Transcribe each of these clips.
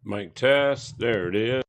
Mic test. There it is.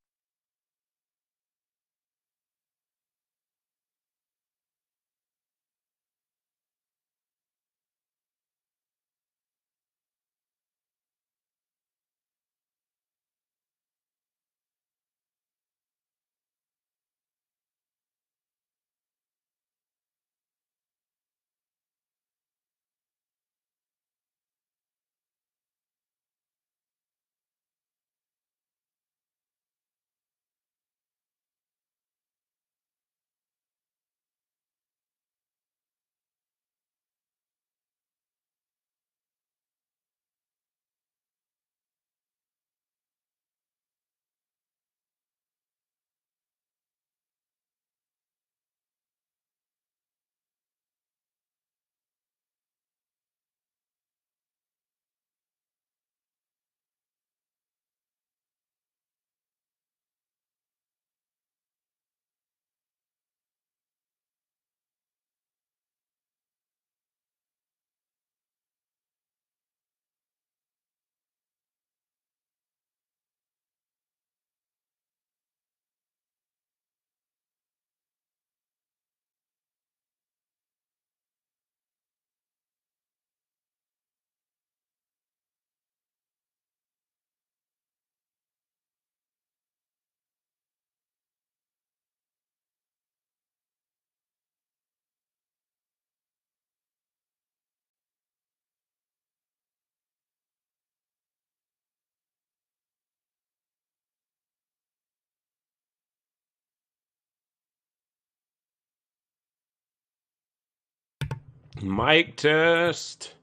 Mic test.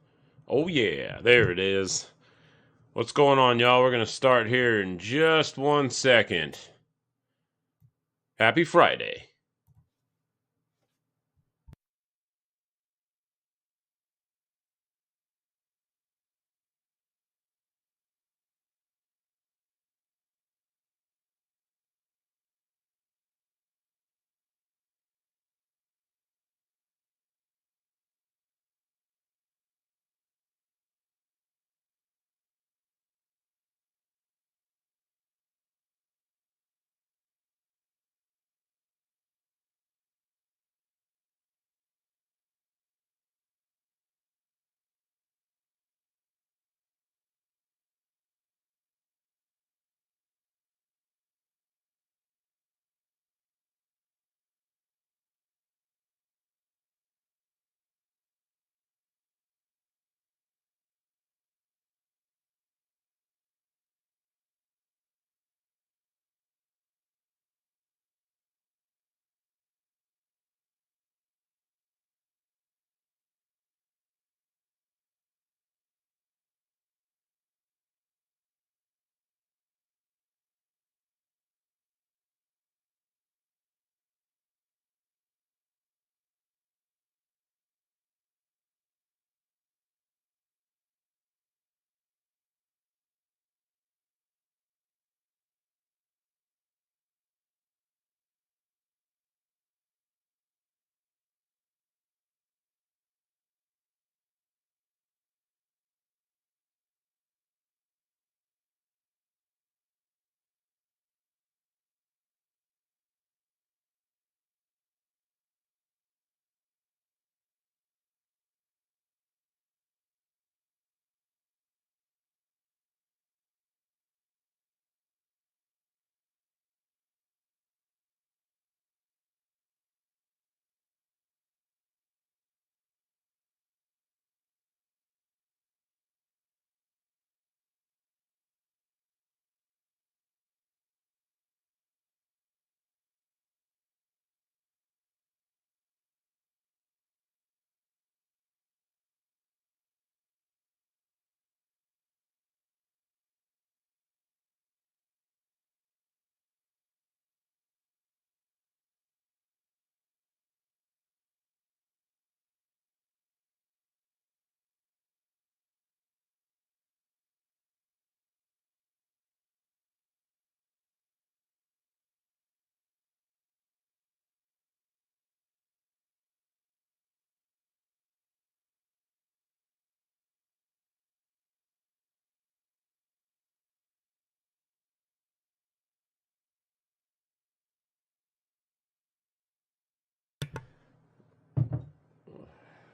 Oh, yeah. There it is. What's going on, y'all? We're going to start here in just 1 second. Happy Friday.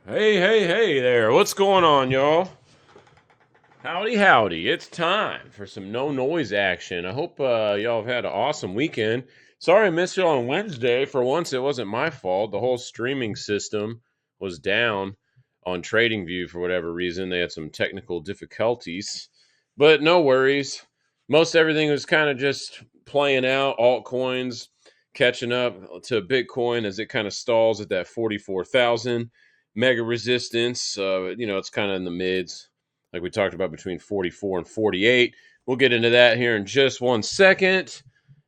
Hey there. What's going on, y'all? Howdy, howdy. It's time for some no noise action. I hope y'all have had an awesome weekend. Sorry I missed y'all on Wednesday. For once, it wasn't my fault. The whole streaming system was down on TradingView for whatever reason. They had some technical difficulties, but no worries. Most everything was kind of just playing out. Altcoins catching up to Bitcoin as it kind of stalls at that 44,000 mega resistance. It's kind of in the mids, like we talked about, between 44 and 48. We'll get into that here in just 1 second.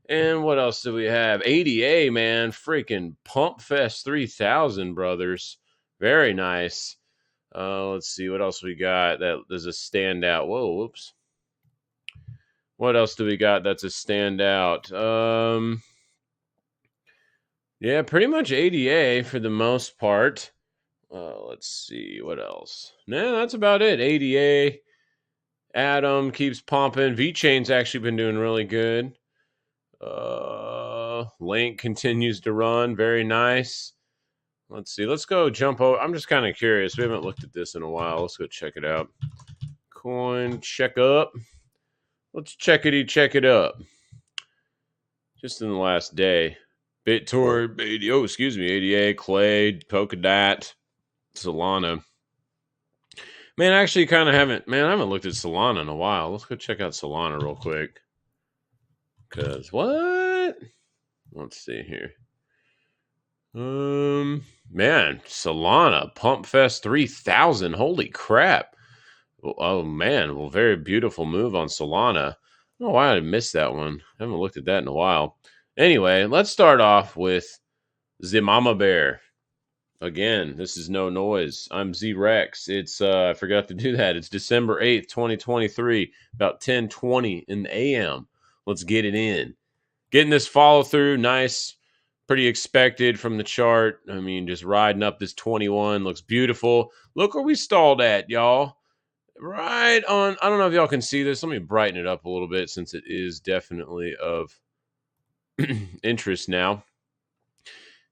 And what else do we have? ADA, man, freaking Pump Fest 3000, brothers. Very nice. Let's see what else we got. That there's a standout. Whoa, whoops. What else do we got that's a standout? Yeah, pretty much ADA for the most part. Let's see what else. No, that's about it. ADA. Atom keeps pumping. VeChain's actually been doing really good. Link continues to run. Very nice. Let's see. Let's go jump over. I'm just kind of curious. We haven't looked at this in a while. Let's go check it out. Coin check up. Let's check it up. Just in the last day. BitTorrent, ADA, Clay, Polkadot, Solana. Man, I actually kind of haven't. Man, I haven't looked at Solana in a while. Let's go check out Solana real quick. Cause what? Let's see here. Man, Solana Pump Fest 3000. Holy crap! Oh man, well, very beautiful move on Solana. I don't know why I missed that one. I haven't looked at that in a while. Anyway, let's start off with the Mama Bear. Again, this is No Noise. I'm Z-Rex. It's I forgot to do that. It's December 8th, 2023, about 10:20 in the AM. Let's get it in. Getting this follow through, nice, pretty expected from the chart. I mean, just riding up this 21 looks beautiful. Look where we stalled at, y'all. Right on. I don't know if y'all can see this. Let me brighten it up a little bit since it is definitely of interest now.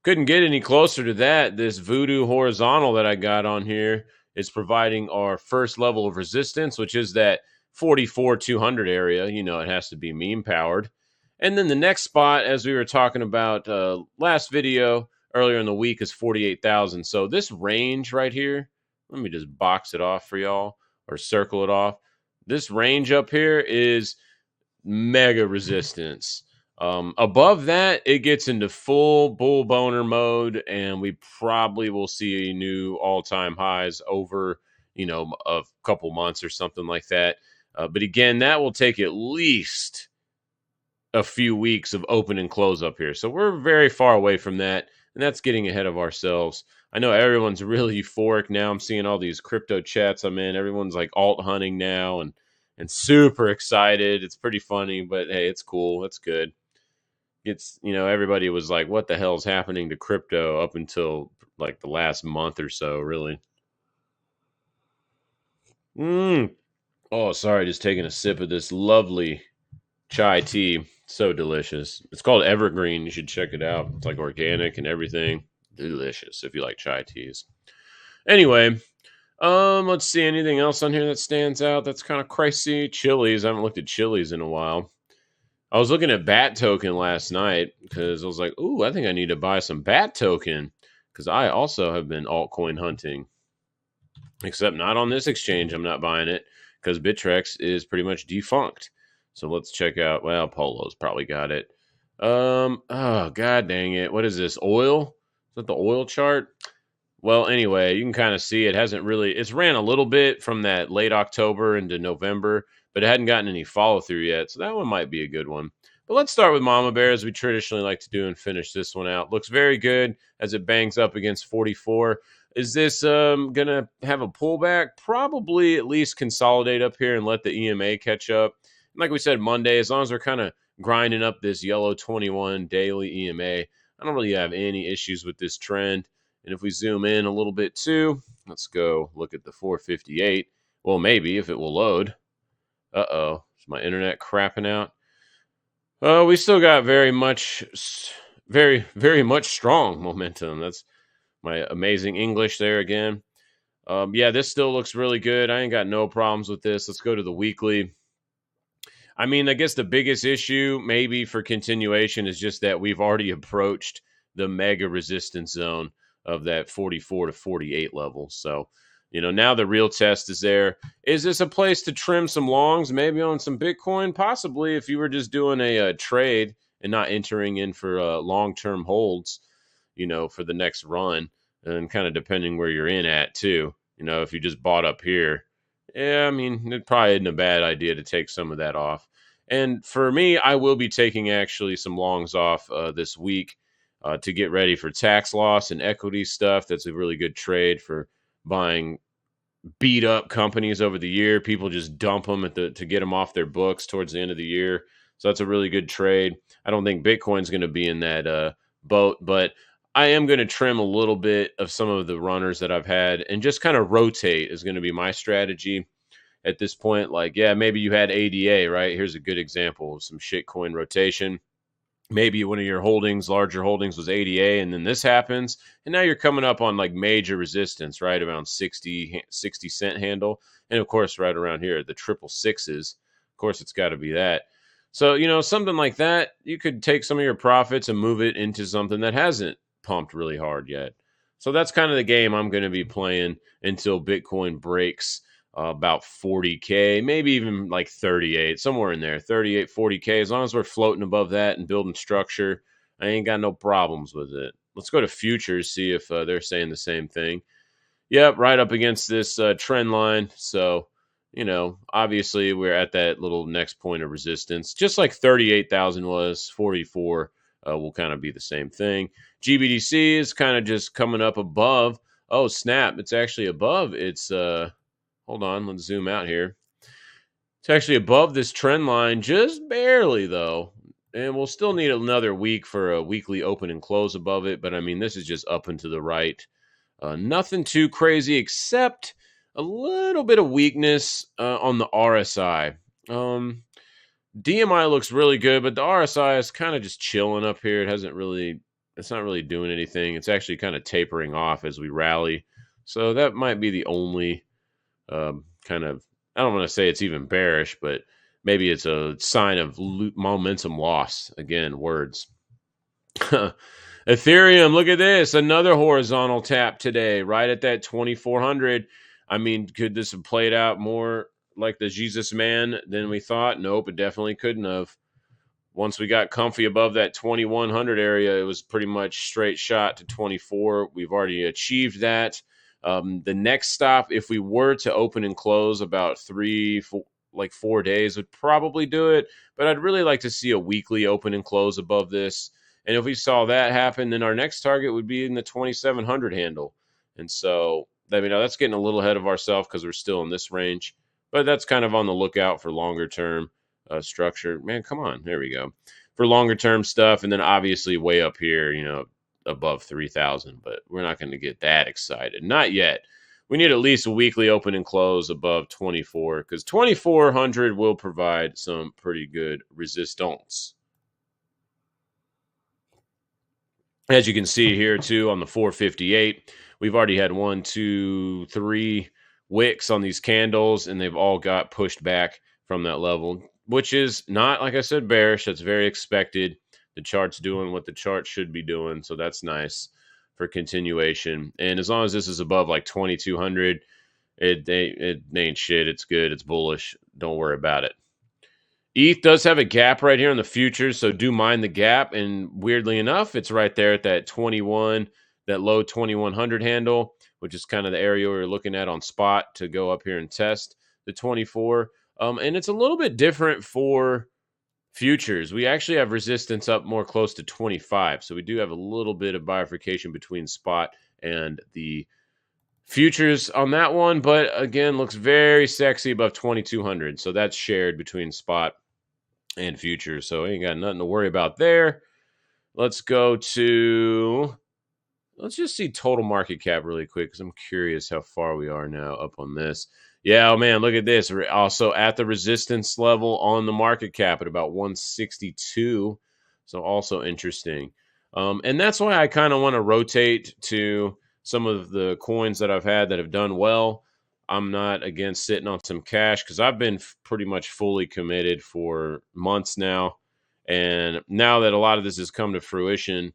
Couldn't get any closer to that. This voodoo horizontal that I got on here is providing our first level of resistance, which is that 44,200 area. You know, it has to be meme powered. And then the next spot, as we were talking about last video earlier in the week, is 48,000. So this range right here, let me just box it off for y'all or circle it off. This range up here is mega resistance. Above that, it gets into full bull boner mode, and we probably will see new all-time highs over, a couple months or something like that. But again, that will take at least a few weeks of open and close up here. So we're very far away from that, and that's getting ahead of ourselves. I know everyone's really euphoric now. I'm seeing all these crypto chats I'm in. Everyone's like alt hunting now and super excited. It's pretty funny, but hey, it's cool. It's good. Everybody was like, what the hell's happening to crypto up until like the last month or so, really. Oh, sorry, just taking a sip of this lovely chai tea. So delicious. It's called Evergreen. You should check it out. It's like organic and everything. Delicious if you like chai teas. Anyway, let's see, anything else on here that stands out that's kind of crazy. Chili's. I haven't looked at Chili's in a while. I was looking at BAT token last night because I was like, ooh, I think I need to buy some BAT token because I also have been altcoin hunting. Except not on this exchange. I'm not buying it because Bittrex is pretty much defunct. So let's check out. Well, Polo's probably got it. Oh, god dang it. What is this? Oil? Is that the oil chart? Well, anyway, you can kind of see it's ran a little bit from that late October into November, but it hadn't gotten any follow through yet. So that one might be a good one. But let's start with Mama Bear, as we traditionally like to do, and finish this one out. Looks very good as it bangs up against 44. Is this going to have a pullback? Probably at least consolidate up here and let the EMA catch up. And like we said, Monday, as long as we're kind of grinding up this yellow 21 daily EMA, I don't really have any issues with this trend. And if we zoom in a little bit too, let's go look at the 458. Well, maybe if it will load. Uh-oh. Is my internet crapping out? We still got very much strong momentum. That's my amazing English there again. Yeah, this still looks really good. I ain't got no problems with this. Let's go to the weekly. I mean, I guess the biggest issue maybe for continuation is just that we've already approached the mega resistance zone of that 44 to 48 level. So, now the real test is there. Is this a place to trim some longs, maybe on some Bitcoin? Possibly if you were just doing a trade and not entering in for long term holds, for the next run, and kind of depending where you're in at too. If you just bought up here, yeah, I mean, it probably isn't a bad idea to take some of that off. And for me, I will be taking actually some longs off this week to get ready for tax loss and equity stuff. That's a really good trade for buying beat up companies over the year. People just dump them to get them off their books towards the end of the year. So that's a really good trade. I don't think Bitcoin's going to be in that boat, but I am going to trim a little bit of some of the runners that I've had and just kind of rotate is going to be my strategy at this point. Like, yeah, maybe you had ADA, right? Here's a good example of some shitcoin rotation. Maybe one of your larger holdings was ADA, and then this happens, and now you're coming up on like major resistance, right? Around 60 cent handle. And of course, right around here, the 666s. Of course, it's got to be that. So, something like that, you could take some of your profits and move it into something that hasn't pumped really hard yet. So that's kind of the game I'm going to be playing until Bitcoin breaks about 40K, maybe even like 38, somewhere in there, 38, 40K. As long as we're floating above that and building structure, I ain't got no problems with it. Let's go to futures, see if they're saying the same thing. Yep, right up against this trend line. So, obviously we're at that little next point of resistance, just like 38,000 was, 44 will kind of be the same thing. GBDC is kind of just coming up above. Oh, snap. It's actually above. It's, hold on, let's zoom out here. It's actually above this trend line, just barely, though. And we'll still need another week for a weekly open and close above it. But, I mean, this is just up and to the right. Nothing too crazy except a little bit of weakness on the RSI. DMI looks really good, but the RSI is kind of just chilling up here. It's not really doing anything. It's actually kind of tapering off as we rally. So that might be the only kind of, I don't want to say it's even bearish, but maybe it's a sign of momentum loss. Again, words. Ethereum, look at this. Another horizontal tap today, right at that 2,400. I mean, could this have played out more like the Jesus man than we thought? Nope, it definitely couldn't have. Once we got comfy above that 2,100 area, it was pretty much straight shot to 24. We've already achieved that. The next stop, if we were to open and close about 4 days, would probably do it. But I'd really like to see a weekly open and close above this. And if we saw that happen, then our next target would be in the 2,700 handle. And so, that's getting a little ahead of ourselves because we're still in this range. But that's kind of on the lookout for longer term structure. Man, come on. There we go. For longer term stuff. And then obviously way up here, above 3,000. But we're not going to get that excited. Not yet. We need at least a weekly open and close above 24 because 2,400 will provide some pretty good resistance. As you can see here, too, on the 458, we've already had 1, 2, 3 wicks on these candles, and they've all got pushed back from that level, which is not, like I said, bearish. That's very expected. The chart's doing what the chart should be doing, so that's nice for continuation. And as long as this is above like 2,200, it ain't shit. It's good. It's bullish. Don't worry about it. ETH does have a gap right here in the futures, so do mind the gap. And weirdly enough, it's right there at that 21, that low 2,100 handle, which is kind of the area we're looking at on spot to go up here and test the 24. And it's a little bit different for futures. We actually have resistance up more close to 25. So we do have a little bit of bifurcation between spot and the futures on that one. But again, looks very sexy above 2,200. So that's shared between spot and futures. So ain't got nothing to worry about there. Let's just see total market cap really quick because I'm curious how far we are now up on this. Yeah, oh man, look at this. We're also at the resistance level on the market cap at about 162. So also interesting. And that's why I kind of want to rotate to some of the coins that I've had that have done well. I'm not against sitting on some cash because I've been pretty much fully committed for months now. And now that a lot of this has come to fruition,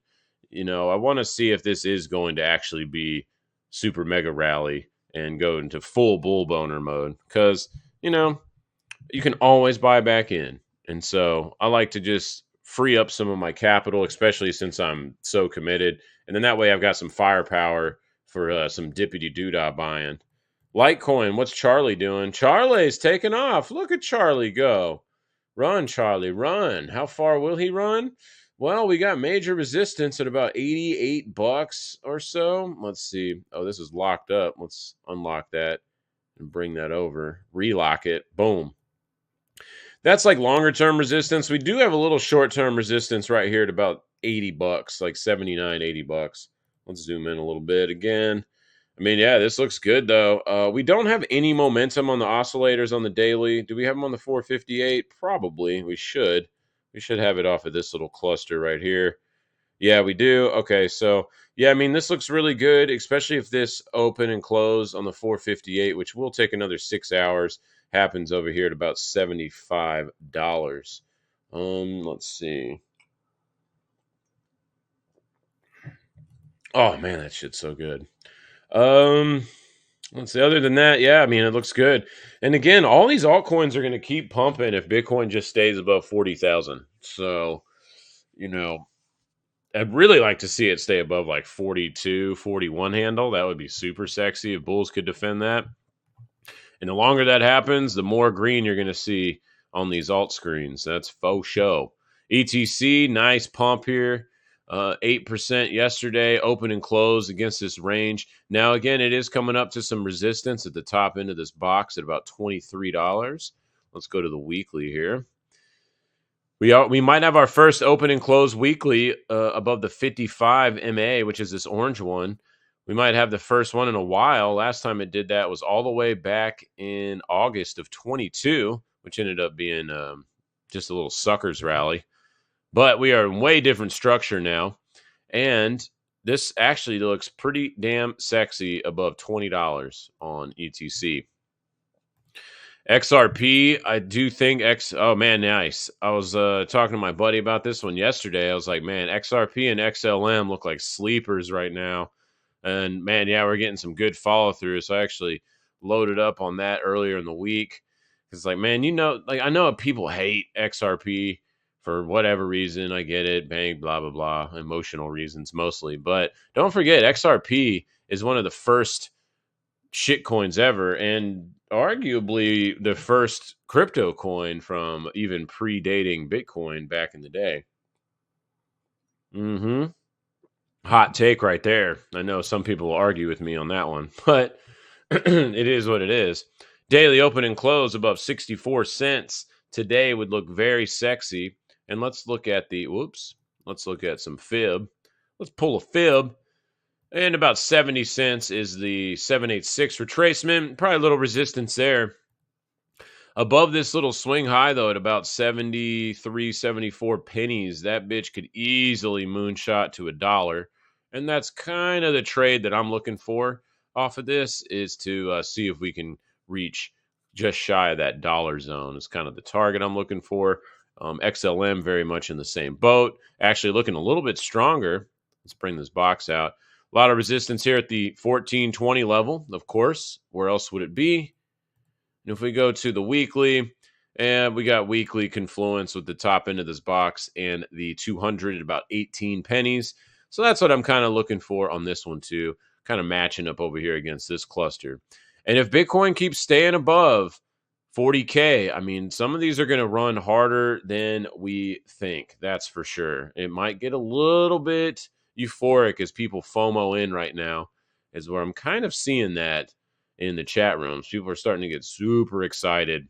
I want to see if this is going to actually be super mega rally and go into full bull boner mode because, you can always buy back in. And so I like to just free up some of my capital, especially since I'm so committed. And then that way I've got some firepower for some dippity doodah buying. Litecoin, what's Charlie doing? Charlie's taking off. Look at Charlie go. Run, Charlie, run. How far will he run? Well, we got major resistance at about $88 or so. Let's see. Oh, this is locked up. Let's unlock that and bring that over. Relock it. Boom. That's like longer term resistance. We do have a little short term resistance right here at about $80, like 79, $80. Let's zoom in a little bit again. I mean, yeah, this looks good though. We don't have any momentum on the oscillators on the daily. Do we have them on the 458? Probably. We should. We should have it off of this little cluster right here. Yeah, we do. Okay, so yeah, I mean, this looks really good, especially if this open and close on the 458, which will take another 6 hours, happens over here at about $75. Let's see. Oh man, that shit's so good. Let's see. Other than that, yeah, I mean, it looks good. And again, all these altcoins are going to keep pumping if Bitcoin just stays above 40,000. So, I'd really like to see it stay above like 42, 41 handle. That would be super sexy if bulls could defend that. And the longer that happens, the more green you're going to see on these alt screens. That's faux show. ETC, nice pump here. 8% yesterday, open and close against this range. Now, again, it is coming up to some resistance at the top end of this box at about $23. Let's go to the weekly here. We might have our first open and close weekly above the 55 MA, which is this orange one. We might have the first one in a while. Last time it did that was all the way back in August of 22, which ended up being just a little suckers rally. But we are in way different structure now. And this actually looks pretty damn sexy above $20 on ETC. XRP, I do think oh man, nice. I was talking to my buddy about this one yesterday. I was like, man, XRP and XLM look like sleepers right now. And man, yeah, we're getting some good follow through. So I actually loaded up on that earlier in the week. It's like, man, I know people hate XRP for whatever reason. I get it. Bang, blah, blah, blah. Emotional reasons mostly. But don't forget, XRP is one of the first shitcoins ever, and arguably the first crypto coin from even predating Bitcoin back in the day. Hot take right there. I know some people will argue with me on that one, but it is what it is. Daily open and close above 64 cents today would look very sexy. And let's look at let's look at some fib. Let's pull a fib. And about 70 cents is the 786 retracement. Probably a little resistance there. Above this little swing high, though, at about 73, 74 pennies, that bitch could easily moonshot to $1. And that's kind of the trade that I'm looking for off of this, is to see if we can reach just shy of that dollar zone. It's kind of the target I'm looking for. XLM very much in the same boat. Actually looking a little bit stronger. Let's bring this box out. A lot of resistance here at the 1420 level, of course. Where else would it be? And if we go to the weekly, and we got weekly confluence with the top end of this box and the 200 at about 18 pennies. So that's what I'm kind of looking for on this one too, kind of matching up over here against this cluster. And if Bitcoin keeps staying above 40K, I mean, some of these are going to run harder than we think. That's for sure. It might get a little bit euphoric as people FOMO in right now, is where I'm kind of seeing that in the chat rooms. People are starting to get super excited.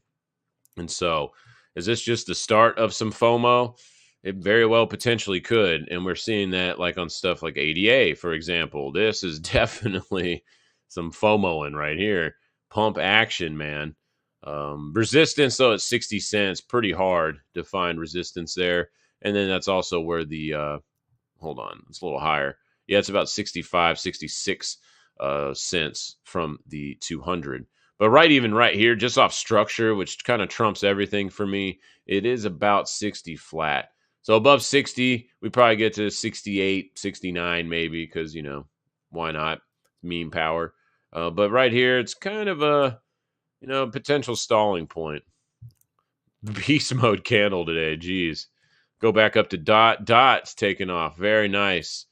And so, is this just the start of some FOMO? It very well potentially could. And we're seeing that like on stuff like ADA, for example. This is definitely some FOMOing right here. Pump action, man. Resistance, though, at 60 cents. Pretty hard to find resistance there. And then that's also where the, hold on, it's a little higher. Yeah, it's about 65, 66 cents from the 200. But right here, just off structure, which kind of trumps everything for me, it is about 60 flat. So above 60, we probably get to 68, 69 maybe, because, why not? Meme power. But right here, it's kind of a, potential stalling point. Beast mode candle today. Geez. Go back up to dot. Dot's taking off. Very nice.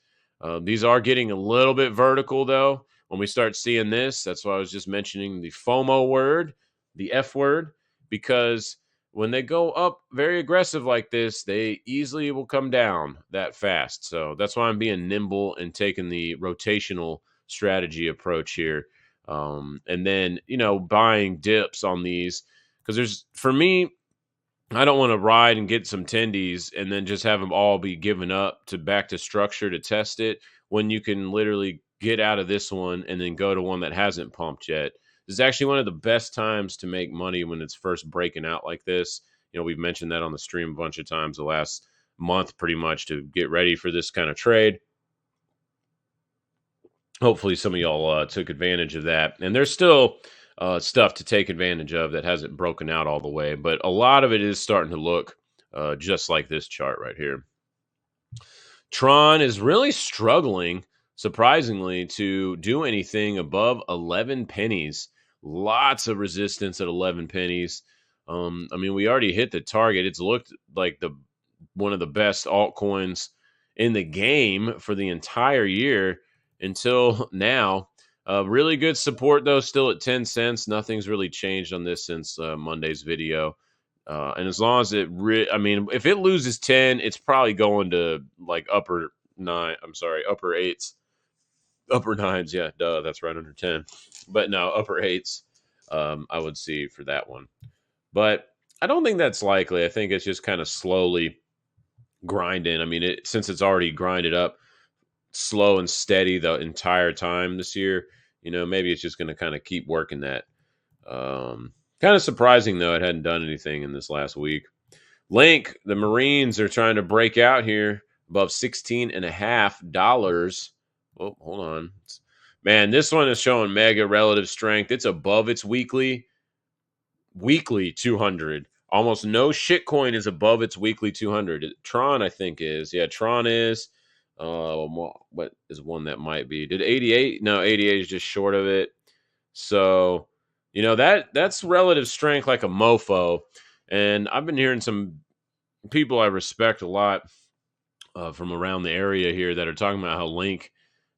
These are getting a little bit vertical, though. When we start seeing this, that's why I was just mentioning the FOMO word, the F word, because when they go up very aggressive like this, they easily will come down that fast. So that's why I'm being nimble and taking the rotational strategy approach here. And then, buying dips on these because for me, I don't want to ride and get some tendies and then just have them all be given up to back to structure to test it when you can literally get out of this one and then go to one that hasn't pumped yet. This is actually one of the best times to make money when it's first breaking out like this. We've mentioned that on the stream a bunch of times the last month pretty much to get ready for this kind of trade. Hopefully some of y'all took advantage of that. And there's still stuff to take advantage of that hasn't broken out all the way, but a lot of it is starting to look just like this chart right here. Tron is really struggling, surprisingly, to do anything above 11 pennies. Lots of resistance at 11 pennies. We already hit the target. It's looked like one of the best altcoins in the game for the entire year until now. Really good support, though, still at 10 cents. Nothing's really changed on this since Monday's video. And as long as if it loses 10, it's probably going to like upper eights. Upper nines, yeah, duh, that's right under 10. But no, upper eights, I would see for that one. But I don't think that's likely. I think it's just kind of slowly grinding. Since it's already grinded up slow and steady the entire time this year, maybe it's just going to kind of keep working that. Kind of surprising, though, it hadn't done anything in this last week. Link, the Marines are trying to break out here above $16.50. Oh, hold on. Man, this one is showing mega relative strength. It's above its weekly 200. Almost no shitcoin is above its weekly 200. Tron, I think, is. Yeah, Tron is. What is one that might be? Did 88? No, 88 is just short of it. So, that's relative strength like a mofo. And I've been hearing some people I respect a lot from around the area here that are talking about how Link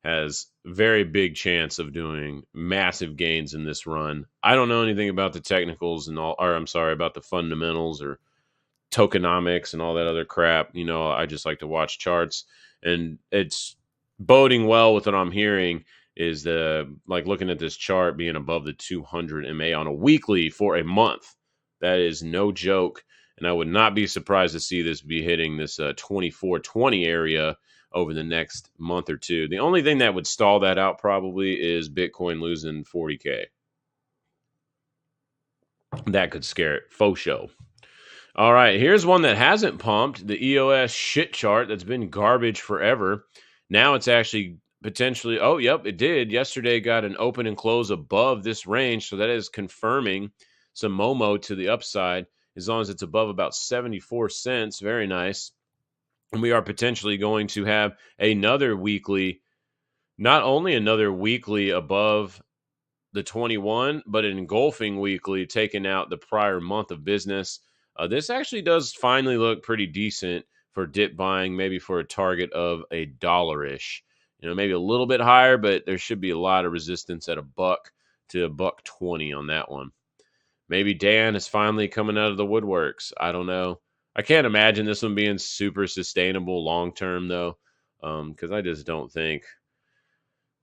has very big chance of doing massive gains in this run. I don't know anything about the technicals about the fundamentals or tokenomics and all that other crap. I just like to watch charts, and it's boding well with what I'm hearing is looking at this chart being above the 200 MA on a weekly for a month. That is no joke. And I would not be surprised to see this be hitting this 2420 area over the next month or two. The only thing that would stall that out probably is Bitcoin losing 40K. That could scare it. Faux show. All right, here's one that hasn't pumped, the EOS shit chart that's been garbage forever. Now it's actually potentially, oh, yep, it did. Yesterday got an open and close above this range, so that is confirming some Momo to the upside as long as it's above about 74 cents. Very nice. And we are potentially going to have another weekly, not only another weekly above the 21, but an engulfing weekly taking out the prior month of business. This actually does finally look pretty decent for dip buying, maybe for a target of $1-ish. Maybe a little bit higher, but there should be a lot of resistance at $1 to $1.20 on that one. Maybe Dan is finally coming out of the woodworks. I don't know. I can't imagine this one being super sustainable long term, though, because I just don't think.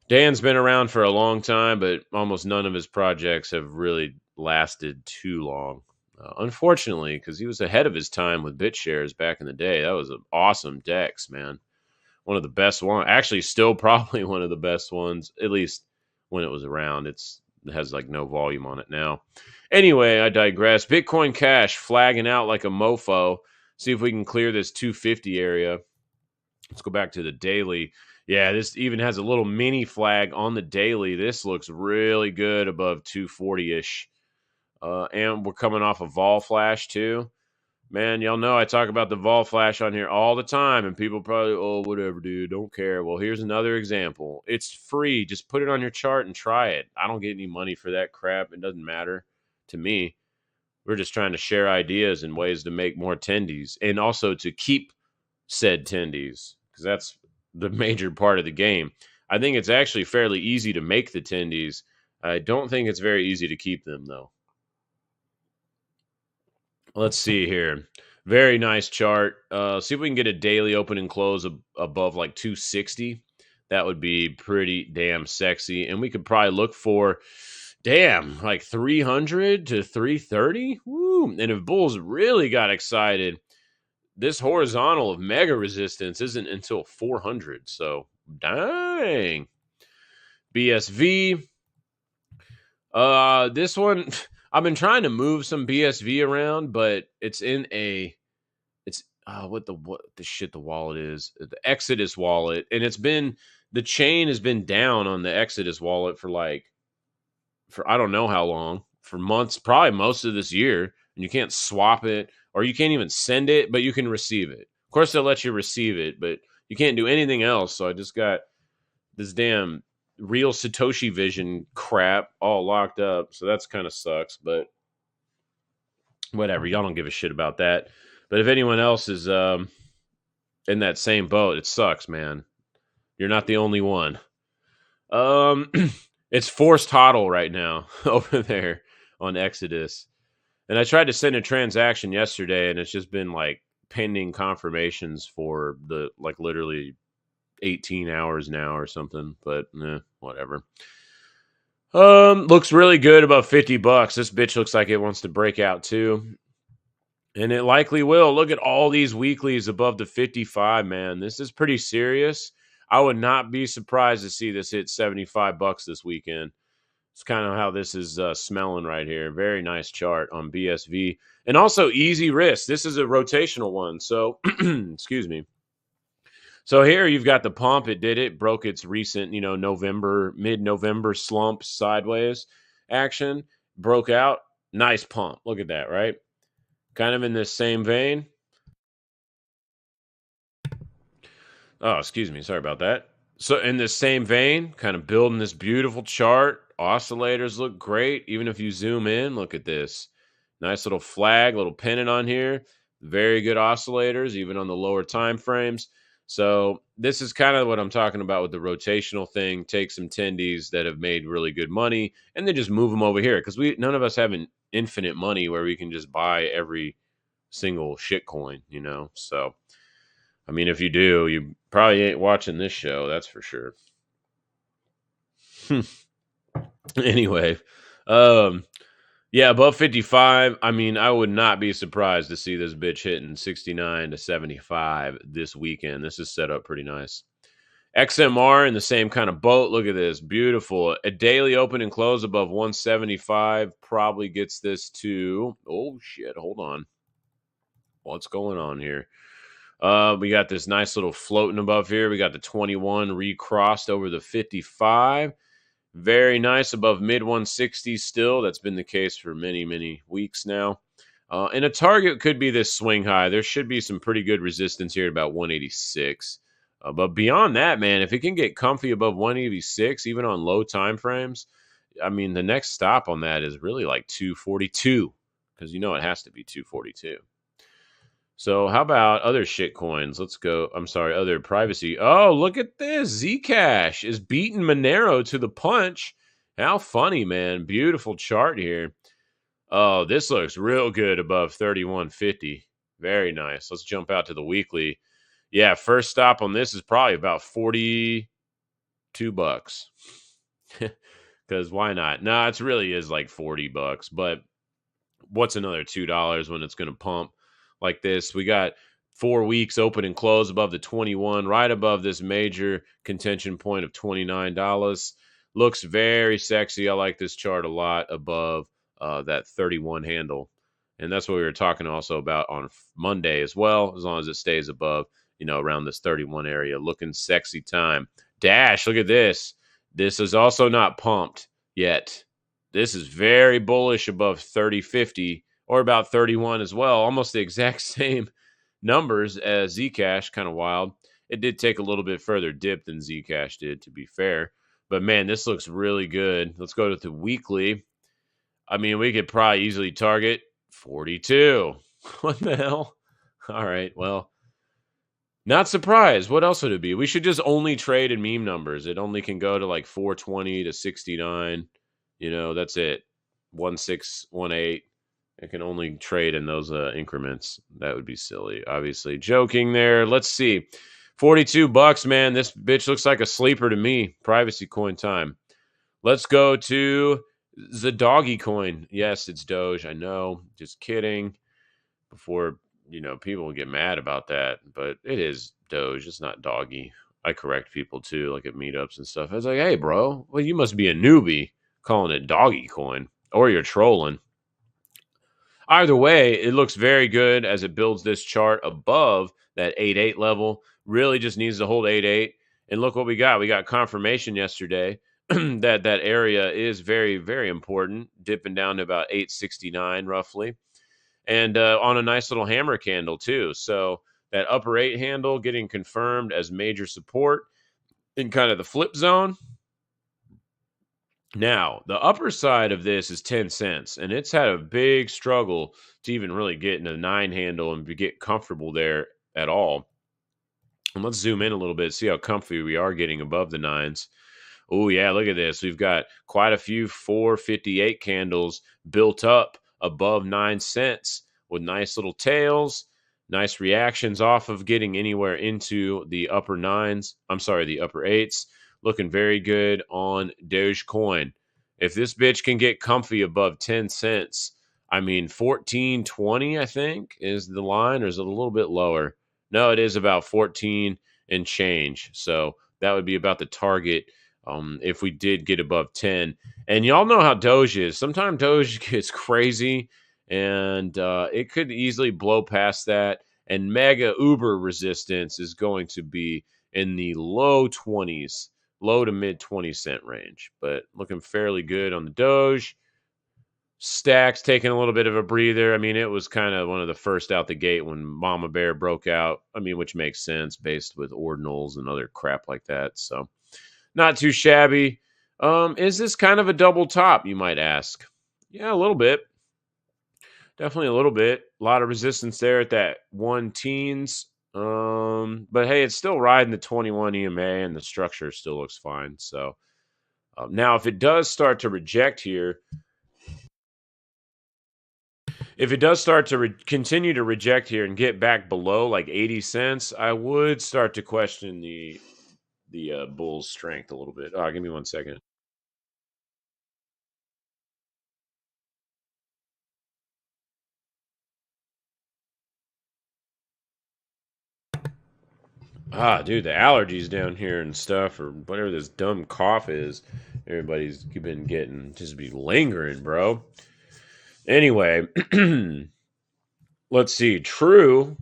Dan's been around for a long time, but almost none of his projects have really lasted too long. Unfortunately, because he was ahead of his time with BitShares back in the day. That was an awesome DEX, man. One of the best ones. Actually, still probably one of the best ones, at least when it was around. It has like no volume on it now. Anyway, I digress. Bitcoin Cash flagging out like a mofo. See if we can clear this 250 area. Let's go back to the daily. Yeah, this even has a little mini flag on the daily. This looks really good above 240-ish. And we're coming off a vol flash too. Man, y'all know I talk about the vol flash on here all the time, and people probably, oh, whatever, dude, don't care. Well, here's another example. It's free. Just put it on your chart and try it. I don't get any money for that crap. It doesn't matter to me. We're just trying to share ideas and ways to make more tendies and also to keep said tendies because that's the major part of the game. I think it's actually fairly easy to make the tendies. I don't think it's very easy to keep them, though. Let's see here. Very nice chart. See if we can get a daily open and close above like 260. That would be pretty damn sexy. And we could probably look for, damn, like 300 to 330. Woo. And if bulls really got excited, this horizontal of mega resistance isn't until 400. So, dang. BSV. This one, I've been trying to move some BSV around, but it's in a, it's what the shit the wallet is, the Exodus wallet, and the chain has been down on the Exodus wallet for I don't know how long, for months, probably most of this year, and you can't swap it or you can't even send it, but you can receive it. Of course, they'll let you receive it, but you can't do anything else. So I just got this damn real Satoshi Vision crap all locked up. So that's kind of sucks, but whatever. Y'all don't give a shit about that. But if anyone else is in that same boat, it sucks, man. You're not the only one. It's forced hodl right now over there on Exodus. And I tried to send a transaction yesterday, and it's just been like pending confirmations for the like literally 18 hours now or something, but whatever. Looks really good above $50. This bitch looks like it wants to break out too. And it likely will. Look at all these weeklies above the 55, man. This is pretty serious. I would not be surprised to see this hit $75 this weekend. It's kind of how this is smelling right here. Very nice chart on BSV. And also easy risk. This is a rotational one. So, excuse me. So here you've got the pump. It did it. Broke its recent, mid-November slump sideways action. Broke out. Nice pump. Look at that, right? Kind of in this same vein. Oh, excuse me. Sorry about that. So in this same vein, kind of building this beautiful chart. Oscillators look great. Even if you zoom in, look at this. Nice little flag, little pennant on here. Very good oscillators, even on the lower time frames. So this is kind of what I'm talking about with the rotational thing. Take some tendies that have made really good money and then just move them over here because none of us have an infinite money where we can just buy every single shit coin, So, I mean, if you do, you probably ain't watching this show. That's for sure. Anyway, yeah, above 55. I mean, I would not be surprised to see this bitch hitting 69 to 75 this weekend. This is set up pretty nice. XMR in the same kind of boat. Look at this. Beautiful. A daily open and close above 175 probably gets this to, oh shit, hold on. What's going on here? We got this nice little floating above here. We got the 21 recrossed over the 55. Very nice above mid 160s still. That's been the case for many, many weeks now. And a target could be this swing high. There should be some pretty good resistance here at about 186. But beyond that, man, if it can get comfy above 186, even on low time frames, I mean, the next stop on that is really like 242 because it has to be 242. So how about other shit coins? Let's go. I'm sorry, other privacy. Oh, look at this. Zcash is beating Monero to the punch. How funny, man. Beautiful chart here. Oh, this looks real good above 3150. Very nice. Let's jump out to the weekly. Yeah, first stop on this is probably about $42. Because why not? No, it really is like $40. But what's another $2 when it's going to pump like this? We got 4 weeks open and close above the 21, right above this major contention point of $29. Looks very sexy. I like this chart a lot above that 31 handle. And that's what we were talking also about on Monday as well, as long as it stays above, around this 31 area. Looking sexy time. Dash, look at this. This is also not pumped yet. This is very bullish above 30.50 or about 31 as well. Almost the exact same numbers as Zcash. Kind of wild. It did take a little bit further dip than Zcash did, to be fair. But man, this looks really good. Let's go to the weekly. I mean, we could probably easily target 42. What the hell? All right. Well, not surprised. What else would it be? We should just only trade in meme numbers. It only can go to like 420 to 69. That's it. 1618. It can only trade in those increments. That would be silly. Obviously, joking there. Let's see. $42, man. This bitch looks like a sleeper to me. Privacy coin time. Let's go to the doggy coin. Yes, it's Doge. I know. Just kidding. Before, people get mad about that. But it is Doge. It's not doggy. I correct people too, like at meetups and stuff. I was like, hey, bro, well, you must be a newbie calling it doggy coin. Or you're trolling. Either way, it looks very good as it builds this chart above that 8.8 level. Really just needs to hold 8.8. And look what we got. We got confirmation yesterday that area is very, very important, dipping down to about 869 roughly. And on a nice little hammer candle too. So that upper 8 handle getting confirmed as major support in kind of the flip zone. Now, the upper side of this is 10 cents, and it's had a big struggle to even really get in a 9 handle and get comfortable there at all. And let's zoom in a little bit, see how comfy we are getting above the 9s. Oh, yeah, look at this. We've got quite a few 458 candles built up above 9 cents with nice little tails, nice reactions off of getting anywhere into the upper 9s. I'm sorry, the upper 8s. Looking very good on Dogecoin. If this bitch can get comfy above 10 cents, I mean, 14.20, I think, is the line, or is it a little bit lower? No, it is about 14 and change. So that would be about the target if we did get above 10. And y'all know how Doge is. Sometimes Doge gets crazy, and it could easily blow past that. And mega uber resistance is going to be in the low 20s. Low to mid 20-cent range, but looking fairly good on the Doge. Stacks taking a little bit of a breather. I mean, it was kind of one of the first out the gate when Mama Bear broke out. I mean, which makes sense based with ordinals and other crap like that. So not too shabby. Is this kind of a double top, you might ask? Yeah, a little bit. Definitely a little bit. A lot of resistance there at that 1 teens. But hey, it's still riding the 21 EMA and the structure still looks fine. So now if it does start to reject here, if it does start to continue to reject here and get back below like 80 cents, I would start to question the bull's strength a little bit. Give me 1 second. Dude, the allergies down here and stuff, or whatever this dumb cough is, everybody's been getting, just be lingering, bro. Anyway, let's see. True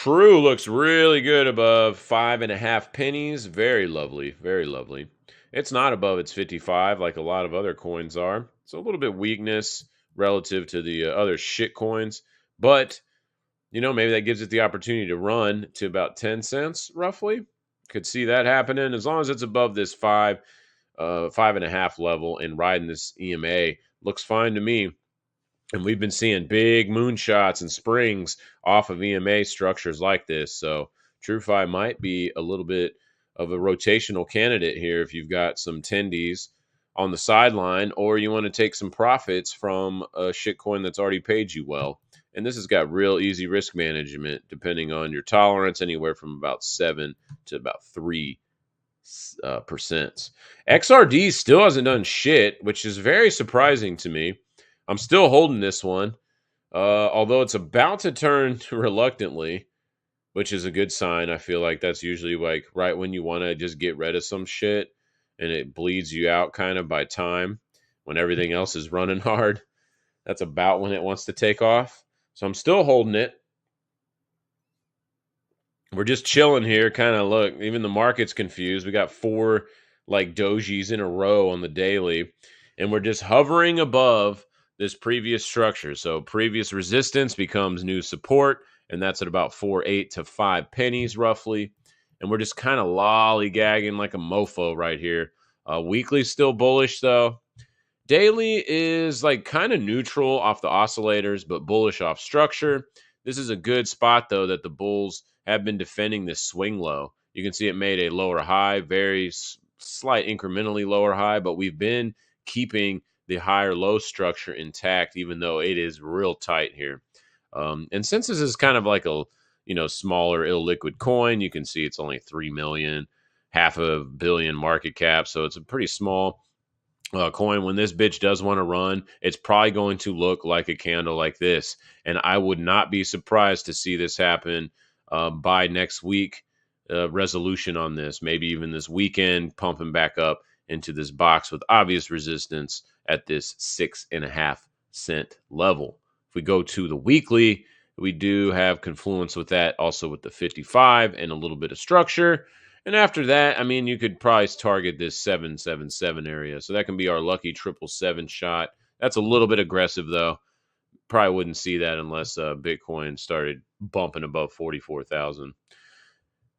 looks really good above 5.5 pennies. Very lovely, very lovely. It's not above its 55 like a lot of other coins are. It's a little bit weakness relative to the other shit coins, but maybe that gives it the opportunity to run to about 10 cents roughly. Could see that happening as long as it's above this 5.5 level and riding this EMA. Looks fine to me. And we've been seeing big moonshots and springs off of EMA structures like this. So TrueFi might be a little bit of a rotational candidate here if you've got some tendies on the sideline, or you want to take some profits from a shitcoin that's already paid you well. And this has got real easy risk management depending on your tolerance, anywhere from about 7 to about 3%. XRD still hasn't done shit, which is very surprising to me. I'm still holding this one, although it's about to turn reluctantly, which is a good sign. I feel like that's usually like right when you want to just get rid of some shit and it bleeds you out kind of by time when everything else is running hard. That's about when it wants to take off. So I'm still holding it. We're just chilling here, kind of look, even the market's confused. We got four like dojis in a row on the daily, and we're just hovering above this previous structure. So previous resistance becomes new support, and that's at about 4.8 to 5 pennies roughly. And we're just kind of lollygagging like a mofo right here. Weekly still bullish though. Daily is like kind of neutral off the oscillators, but bullish off structure. This is a good spot, though, that the bulls have been defending this swing low. You can see it made a lower high, very slight incrementally lower high, but we've been keeping the higher low structure intact, even though it is real tight here. And since this is kind of like a smaller illiquid coin, you can see it's only 3 million, half a billion market cap, so it's a pretty small coin. When this bitch does want to run, it's probably going to look like a candle like this. And I would not be surprised to see this happen by next week. Resolution on this, maybe even this weekend, pumping back up into this box with obvious resistance at this 6.5 cent level. If we go to the weekly, we do have confluence with that, also with the 55 and a little bit of structure. And after that, I mean, you could probably target this 777 area. So that can be our lucky 777 shot. That's a little bit aggressive, though. Probably wouldn't see that unless Bitcoin started bumping above 44,000.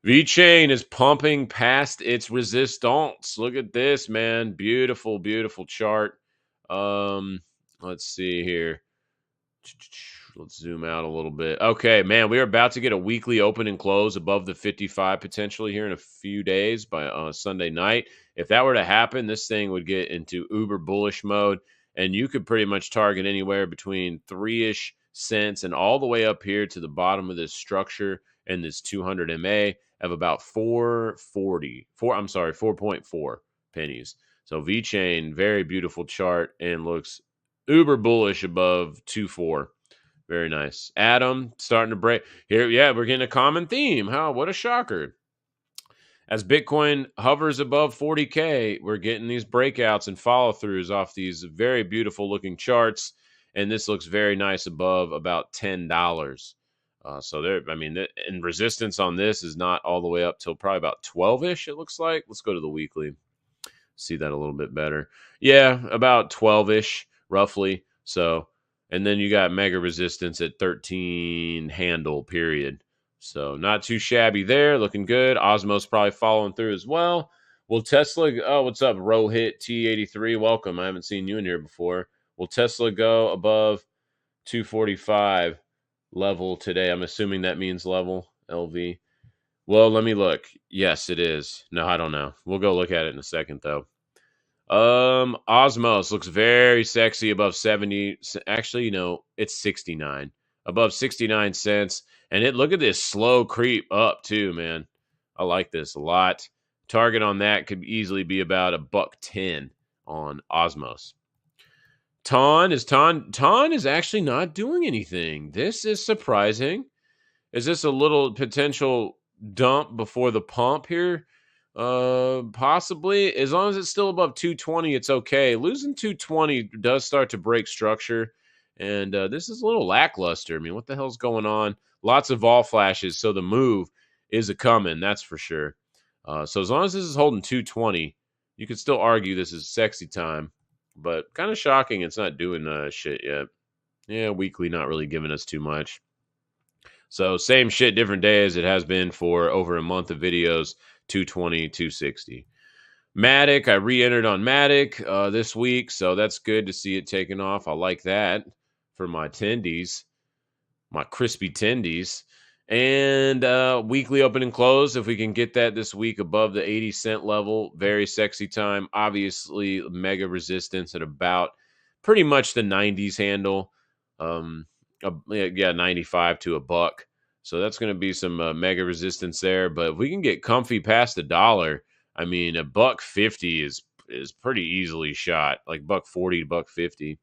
VeChain is pumping past its resistance. Look at this, man. Beautiful, beautiful chart. Let's see here. Let's zoom out a little bit. Okay, man, we are about to get a weekly open and close above the 55 potentially here in a few days by Sunday night. If that were to happen, this thing would get into uber bullish mode, and you could pretty much target anywhere between 3-ish cents and all the way up here to the bottom of this structure and this 200 MA of about 4.4 pennies. So VeChain, very beautiful chart and looks uber bullish above 2.4. Very nice. Adam starting to break here. Yeah, we're getting a common theme. What a shocker. As Bitcoin hovers above 40K, we're getting these breakouts and follow throughs off these very beautiful looking charts. And this looks very nice above about $10. So there, I mean, and resistance on this is not all the way up till probably about 12-ish, it looks like. Let's go to the weekly. See that a little bit better. Yeah, about 12-ish, roughly. So, and then you got mega resistance at 13 handle, period. So not too shabby there. Looking good. Osmos probably following through as well. Will Tesla, oh, what's up, Rohit T83? Welcome. I haven't seen you in here before. Will Tesla go above 245 level today? I'm assuming that means level, LV. Well, let me look. Yes, it is. No, I don't know. We'll go look at it in a second, though. Osmos looks very sexy above 70. Actually, it's 69. Above 69 cents. And look at this slow creep up too, man. I like this a lot. Target on that could easily be about $1.10 on Osmos. Ton is actually not doing anything. This is surprising. Is this a little potential dump before the pump here? Possibly. As long as it's still above 220, it's okay. Losing 220 does start to break structure, and this is a little lackluster. I mean, what the hell's going on? Lots of vol flashes, so the move is a coming, that's for sure. So as long as this is holding 220, you could still argue this is sexy time, but kind of shocking it's not doing shit yet. Yeah, weekly not really giving us too much. So same shit, different day as it has been for over a month of videos. 220, 260. Matic, I re-entered on Matic this week, so that's good to see it taking off. I like that for my tendies, my crispy tendies. And weekly open and close, if we can get that this week above the 80 cent level, very sexy time. Obviously, mega resistance at about pretty much the 90s handle. Yeah, 95 to $1. So that's going to be some mega resistance there. But if we can get comfy past $1, I mean, $1.50 is pretty easily shot, like $1.40 to $1.50.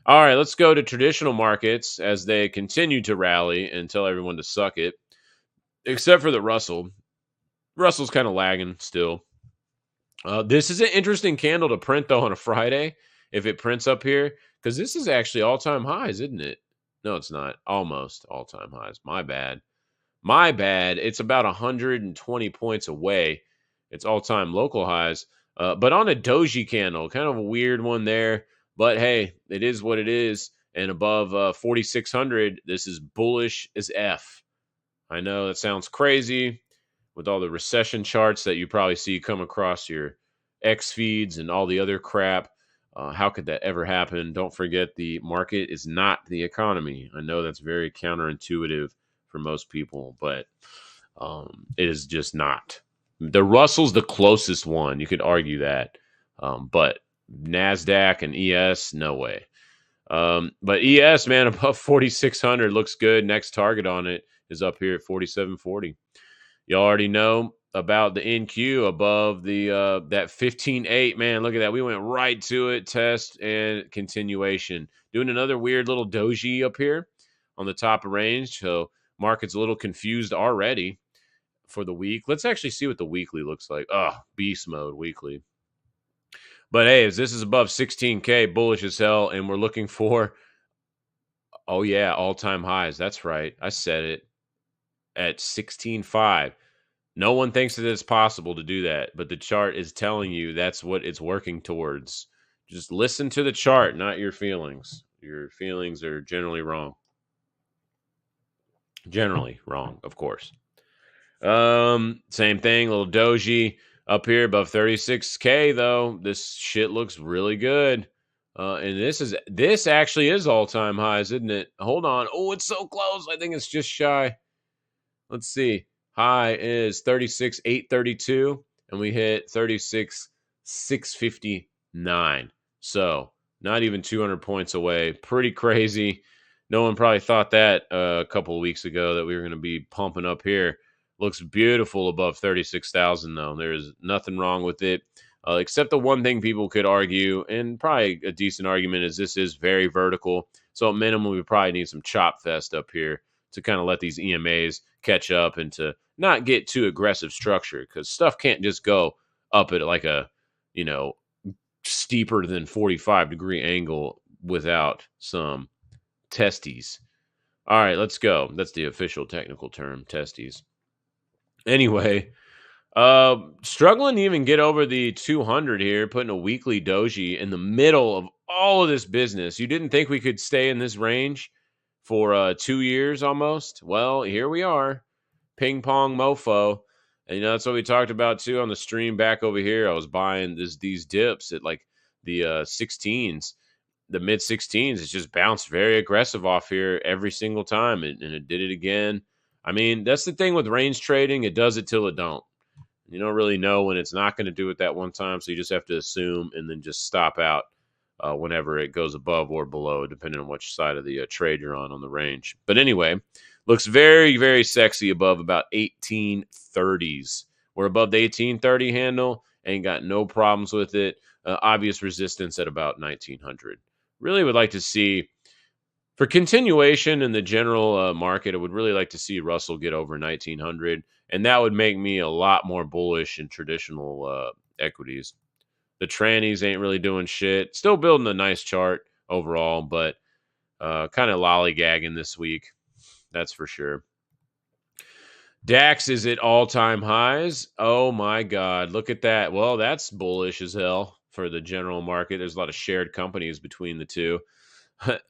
All right, let's go to traditional markets as they continue to rally and tell everyone to suck it, except for the Russell. Russell's kind of lagging still. This is an interesting candle to print, though, on a Friday, if it prints up here, because this is actually all-time highs, isn't it? No, it's not. Almost all-time highs. My bad. My bad. It's about 120 points away. It's all-time local highs. But on a doji candle, kind of a weird one there. But hey, it is what it is. And above 4,600, this is bullish as F. I know that sounds crazy with all the recession charts that you probably see come across your X feeds and all the other crap. How could that ever happen? Don't forget, the market is not the economy. I know that's very counterintuitive for most people, but it is just not. The Russell's the closest one. You could argue that. But NASDAQ and ES, no way. But ES, man, above 4,600 looks good. Next target on it is up here at 4,740. You already know about the NQ above the that 15.8. Man, look at that. We went right to it. Test and continuation. Doing another weird little doji up here on the top of range. So market's a little confused already for the week. Let's actually see what the weekly looks like. Oh, beast mode weekly. But hey, if this is above 16K, bullish as hell, and we're looking for, oh yeah, all-time highs. That's right. I said it at 16.5. No one thinks that it's possible to do that, but the chart is telling you that's what it's working towards. Just listen to the chart, not your feelings. Your feelings are generally wrong. Generally wrong, of course. Same thing, little doji up here above 36K though. This shit looks really good. And this actually is all-time highs, isn't it? Hold on. Oh, it's so close. I think it's just shy. Let's see. High is 36,832, and we hit 36,659. So not even 200 points away. Pretty crazy. No one probably thought that a couple of weeks ago that we were going to be pumping up here. Looks beautiful above 36,000, though. There's nothing wrong with it, except the one thing people could argue, and probably a decent argument, is this is very vertical. So at minimum, we probably need some chop fest up here to kind of let these EMAs catch up and to not get too aggressive structure, because stuff can't just go up at like a, steeper than 45-degree angle without some testes. All right, let's go. That's the official technical term, testes. Anyway, struggling to even get over the 200 here, putting a weekly doji in the middle of all of this business. You didn't think we could stay in this range for 2 years almost? Well, here we are. Ping pong mofo. And that's what we talked about too on the stream back over here. I was buying these dips at like the 16s, the mid 16s. It's just bounced very aggressive off here every single time, and it did it again. I mean, that's the thing with range trading. It does it till it don't. You don't really know when it's not going to do it that one time, so you just have to assume and then just stop out whenever it goes above or below, depending on which side of the trade you're on the range. But anyway, looks very, very sexy above about 1830s. We're above the 1830 handle. Ain't got no problems with it. Obvious resistance at about 1900. Really would like to see, for continuation in the general market, I would really like to see Russell get over 1900. And that would make me a lot more bullish in traditional equities. The trannies ain't really doing shit. Still building a nice chart overall, but kind of lollygagging this week. That's for sure. DAX is at all-time highs. Oh, my God. Look at that. Well, that's bullish as hell for the general market. There's a lot of shared companies between the two.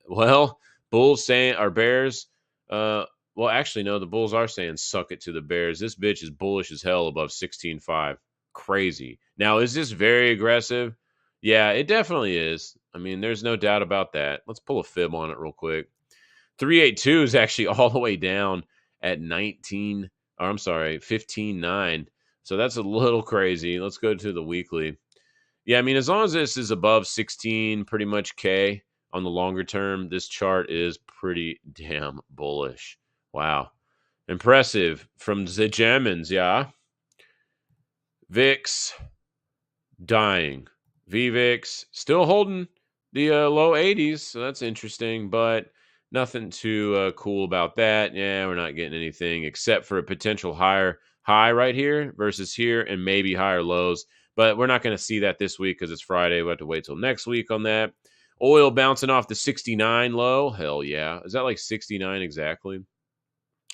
Well, Bulls saying, or Bears, well, actually, no, the Bulls are saying suck it to the Bears. This bitch is bullish as hell above 16.5. Crazy. Now, is this very aggressive? Yeah, it definitely is. I mean, there's no doubt about that. Let's pull a fib on it real quick. 382 is actually all the way down at 15.9. So that's a little crazy. Let's go to the weekly. Yeah, I mean, as long as this is above 16, pretty much K on the longer term, this chart is pretty damn bullish. Wow. Impressive from the Germans, yeah. VIX dying. VVIX still holding the low 80s, so that's interesting, but nothing too cool about that. Yeah, we're not getting anything except for a potential higher high right here versus here and maybe higher lows, but we're not going to see that this week because it's Friday. We'll have to wait till next week on that. Oil bouncing off the 69 low. Hell yeah. Is that like 69 exactly?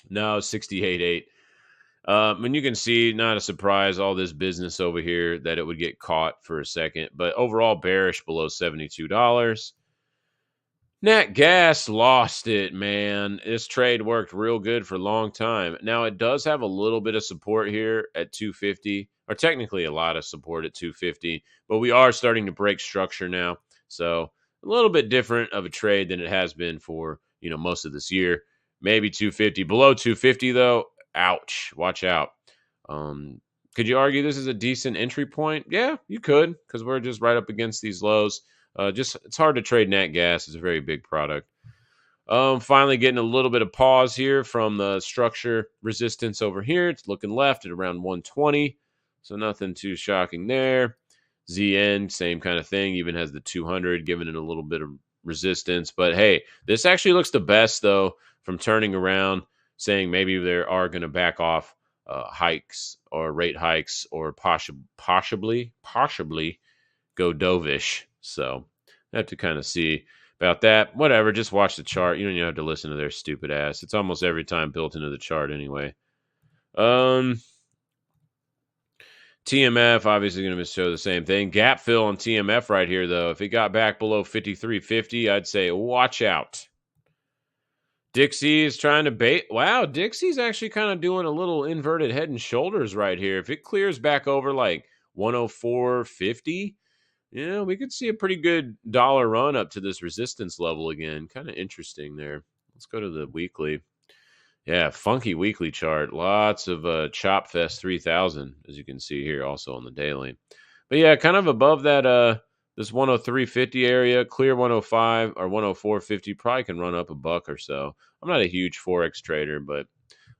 No, 68.8. And you can see, not a surprise, all this business over here that it would get caught for a second, but overall bearish below $72. Nat gas lost it, man. This trade worked real good for a long time. Now it does have a little bit of support here at 250, or technically a lot of support at 250, but we are starting to break structure now. So a little bit different of a trade than it has been for, most of this year. Maybe 250. Below 250 though, ouch. Watch out. Um, could you argue this is a decent entry point? Yeah, you could, because we're just right up against these lows. Just it's hard to trade nat gas. It's a very big product. Finally getting a little bit of pause here from the structure resistance over here. It's looking left at around 120. So nothing too shocking there. ZN, same kind of thing. Even has the 200, giving it a little bit of resistance. But hey, this actually looks the best, though, from turning around, saying maybe they are going to back off hikes or rate hikes or possibly go dovish. So I have to kind of see about that. Whatever, just watch the chart. You don't even have to listen to their stupid ass. It's almost every time built into the chart anyway. TMF obviously going to show the same thing. Gap fill on TMF right here, though. If it got back below 53.50, I'd say watch out. Dixie is trying to bait. Wow, Dixie's actually kind of doing a little inverted head and shoulders right here. If it clears back over like 104.50, yeah, we could see a pretty good dollar run up to this resistance level again. Kind of interesting there. Let's go to the weekly. Yeah, funky weekly chart. Lots of Chop Fest 3000, as you can see here, also on the daily. But yeah, kind of above that this 103.50 area, clear 105 or 104.50, probably can run up a buck or so. I'm not a huge Forex trader, but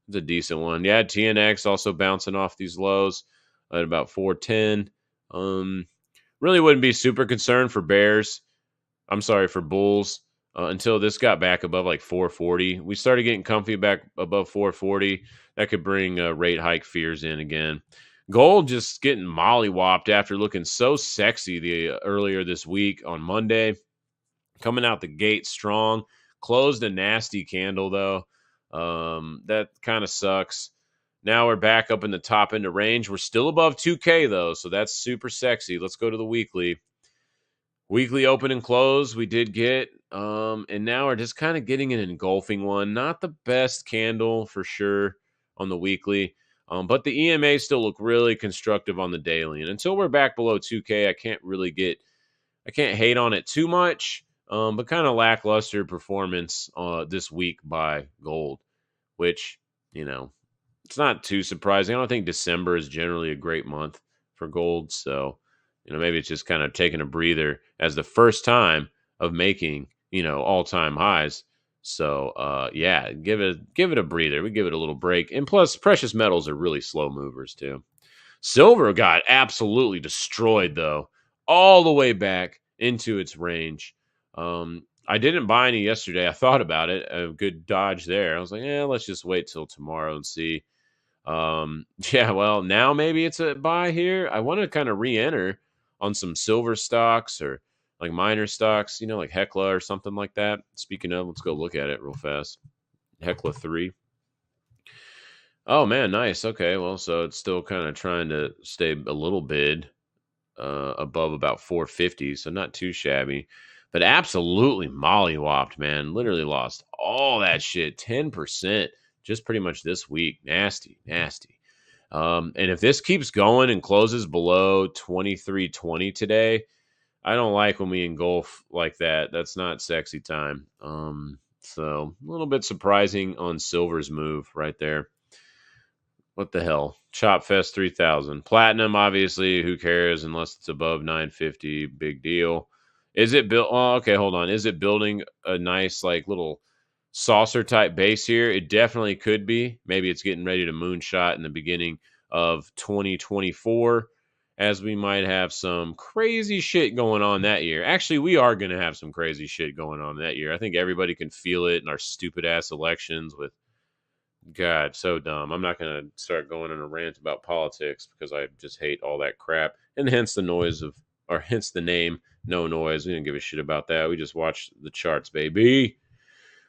it's a decent one. Yeah, TNX also bouncing off these lows at about 410. Really wouldn't be super concerned for bears. I'm sorry, for bulls until this got back above like 440. We started getting comfy back above 440. That could bring rate hike fears in again. Gold just getting mollywopped after looking so sexy earlier this week on Monday. Coming out the gate strong. Closed a nasty candle, though. That kind of sucks. Now we're back up in the top end of range. We're still above 2K, though, so that's super sexy. Let's go to the weekly. Weekly open and close we did get. And now we're just kind of getting an engulfing one. Not the best candle for sure on the weekly. But the EMA still look really constructive on the daily. And until we're back below 2K, I can't hate on it too much. But kind of lackluster performance this week by gold, which, it's not too surprising. I don't think December is generally a great month for gold. So, maybe it's just kind of taking a breather as the first time of making, all-time highs. So, yeah, give it a breather. We give it a little break. And plus, precious metals are really slow movers too. Silver got absolutely destroyed, though, all the way back into its range. I didn't buy any yesterday. I thought about it. A good dodge there. I was like, let's just wait till tomorrow and see. Yeah, well, now maybe it's a buy here. I want to kind of re-enter on some silver stocks or like minor stocks, like Hecla or something like that. Speaking of, let's go look at it real fast. Hecla 3. Oh man, nice. Okay, well, so it's still kind of trying to stay a little bit above about 450, so not too shabby. But absolutely mollywopped, man. Literally lost all that shit, 10%, just pretty much this week. Nasty. And if this keeps going and closes below 23.20 today, I don't like when we engulf like that. That's not sexy time. So a little bit surprising on silver's move right there. What the hell? Chop Fest 3000. Platinum, obviously, who cares unless it's above 950. Big deal. Is it built? Oh, okay, hold on. Is it building a nice, like, little saucer type base here? It definitely could be. Maybe it's getting ready to moonshot in the beginning of 2024, as we might have some crazy shit going on that year. Actually, we are going to have some crazy shit going on that year. I think everybody can feel it in our stupid ass elections with. God, so dumb. I'm not going to start going on a rant about politics because I just hate all that crap. And hence the noise of, or hence the name, No noise. We didn't give a shit about that. We just watched the charts, baby.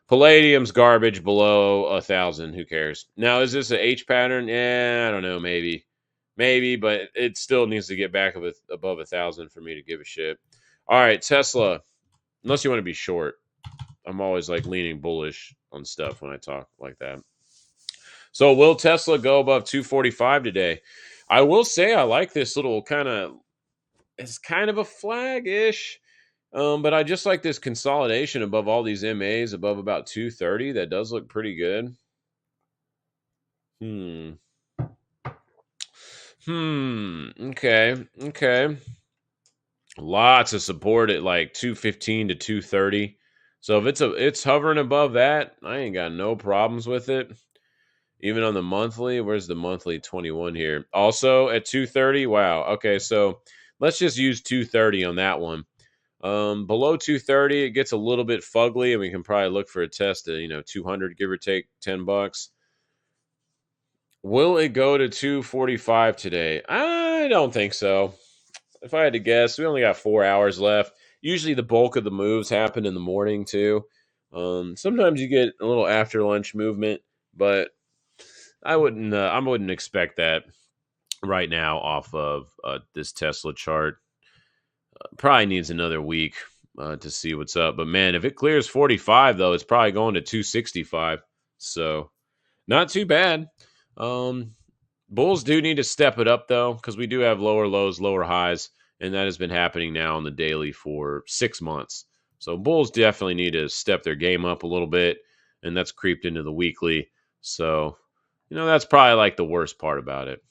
Palladium's garbage below 1,000. Who cares? Now, is this an H pattern? Yeah, I don't know. Maybe, but it still needs to get back above 1,000 for me to give a shit. All right, Tesla. Unless you want to be short, I'm always like leaning bullish on stuff when I talk like that. So, will Tesla go above 245 today? I will say I like this little kind of. It's kind of a flag ish. But I just like this consolidation above all these MAs above about 230. That does look pretty good. Okay. Lots of support at like 215 to 230. So if it's hovering above that, I ain't got no problems with it. Even on the monthly, where's the monthly 21 here? Also at 230. Wow. Okay, so let's just use 230 on that one. Below 230, it gets a little bit fugly, and we can probably look for a test at 200, give or take $10. Will it go to 245 today? I don't think so. If I had to guess, we only got 4 hours left. Usually, the bulk of the moves happen in the morning too. Sometimes you get a little after lunch movement, but I wouldn't expect that right now off of this Tesla chart. Probably needs another week to see what's up. But man, if it clears 45, though, it's probably going to 265. So not too bad. Bulls do need to step it up, though, because we do have lower lows, lower highs, and that has been happening now on the daily for 6 months. So Bulls definitely need to step their game up a little bit, and that's creeped into the weekly. So, that's probably like the worst part about it.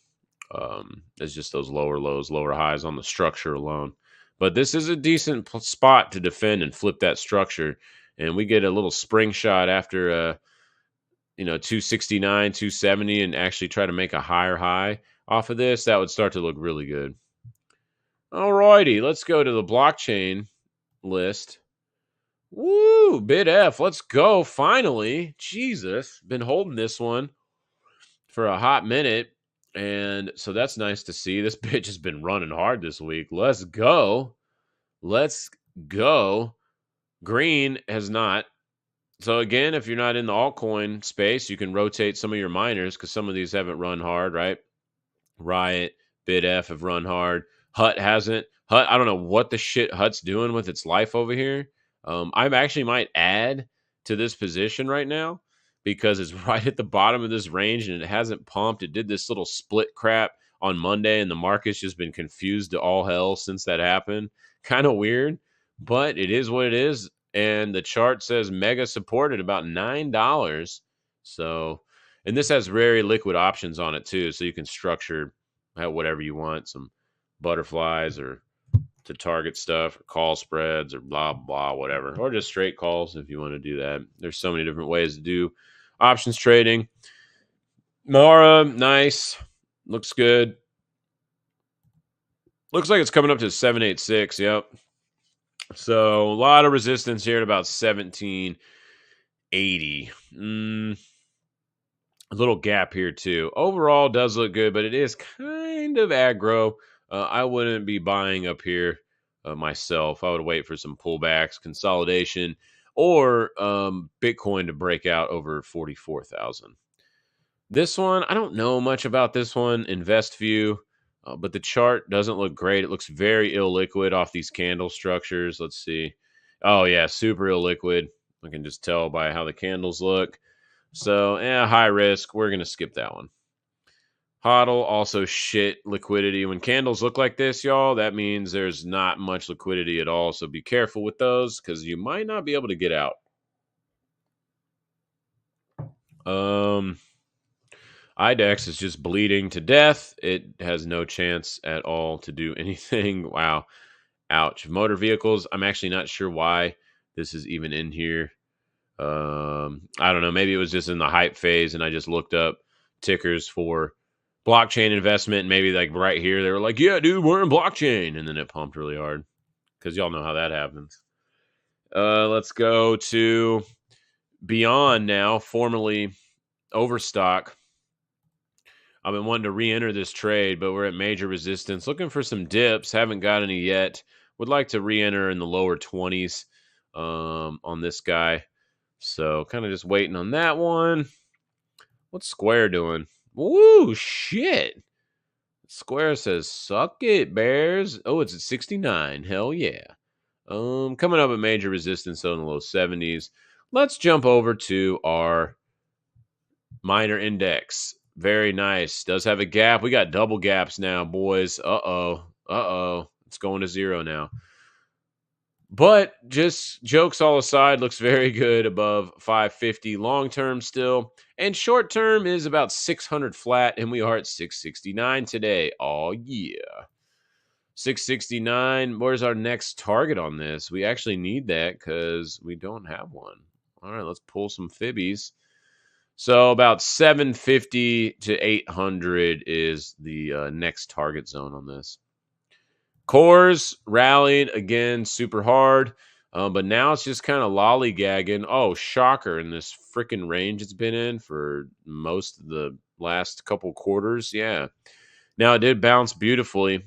It's just those lower lows, lower highs on the structure alone. But this is a decent spot to defend and flip that structure. And we get a little spring shot after 269, 270, and actually try to make a higher high off of this. That would start to look really good. Alrighty, let's go to the blockchain list. Woo, bid F. Let's go. Finally. Jesus. Been holding this one for a hot minute. And so that's nice to see. This bitch has been running hard this week. Let's go. Let's go. Green has not. So again, if you're not in the altcoin space, you can rotate some of your miners because some of these haven't run hard, right? Riot, BidF have run hard. Hut hasn't. Hut, I don't know what the shit Hut's doing with its life over here. I actually might add to this position right now because it's right at the bottom of this range and it hasn't pumped. It did this little split crap on Monday and the market's just been confused to all hell since that happened. Kind of weird, but it is what it is. And the chart says mega support at about $9. So, and this has very liquid options on it too. So you can structure whatever you want, some butterflies or to target stuff, or call spreads or blah, blah, whatever, or just straight calls if you want to do that. There's so many different ways to do options trading. Mara, nice. Looks good. Looks like it's coming up to 786. Yep. So a lot of resistance here at about 1780. A little gap here too. Overall does look good, but it is kind of aggro. I wouldn't be buying up here myself. I would wait for some pullbacks, consolidation, or Bitcoin to break out over 44,000. This one, I don't know much about this one. InvestView. But the chart doesn't look great. It looks very illiquid off these candle structures. Let's see. Oh, yeah, super illiquid. I can just tell by how the candles look. So, high risk. We're going to skip that one. HODL, also shit liquidity. When candles look like this, y'all, that means there's not much liquidity at all. So be careful with those because you might not be able to get out. IDEX is just bleeding to death. It has no chance at all to do anything. Wow. Ouch. Motor vehicles, I'm actually not sure why this is even in here. I don't know. Maybe it was just in the hype phase and I just looked up tickers for blockchain investment. And maybe like right here, they were like, yeah, dude, we're in blockchain. And then it pumped really hard because y'all know how that happens. Let's go to Beyond now, formerly Overstock. I've been wanting to re-enter this trade, but we're at major resistance. Looking for some dips. Haven't got any yet. would like to re-enter in the lower 20s on this guy. So kind of just waiting on that one. What's Square doing? Woo, shit. Square says, suck it, Bears. Oh, it's at 69. Hell yeah. Coming up at major resistance, so in the low 70s. Let's jump over to our minor index. Very nice. Does have a gap. We got double gaps now, boys. Uh-oh. It's going to zero now. But just jokes all aside, looks very good above 550 long term still. And short term is about 600 flat, and we are at 669 today. Oh, yeah. 669. Where's our next target on this? We actually need that because we don't have one. All right, let's pull some fibbies. So about 750 to 800 is the next target zone on this. Cores rallied again super hard, but now it's just kind of lollygagging. Oh, shocker, in this freaking range it's been in for most of the last couple quarters. Yeah. Now it did bounce beautifully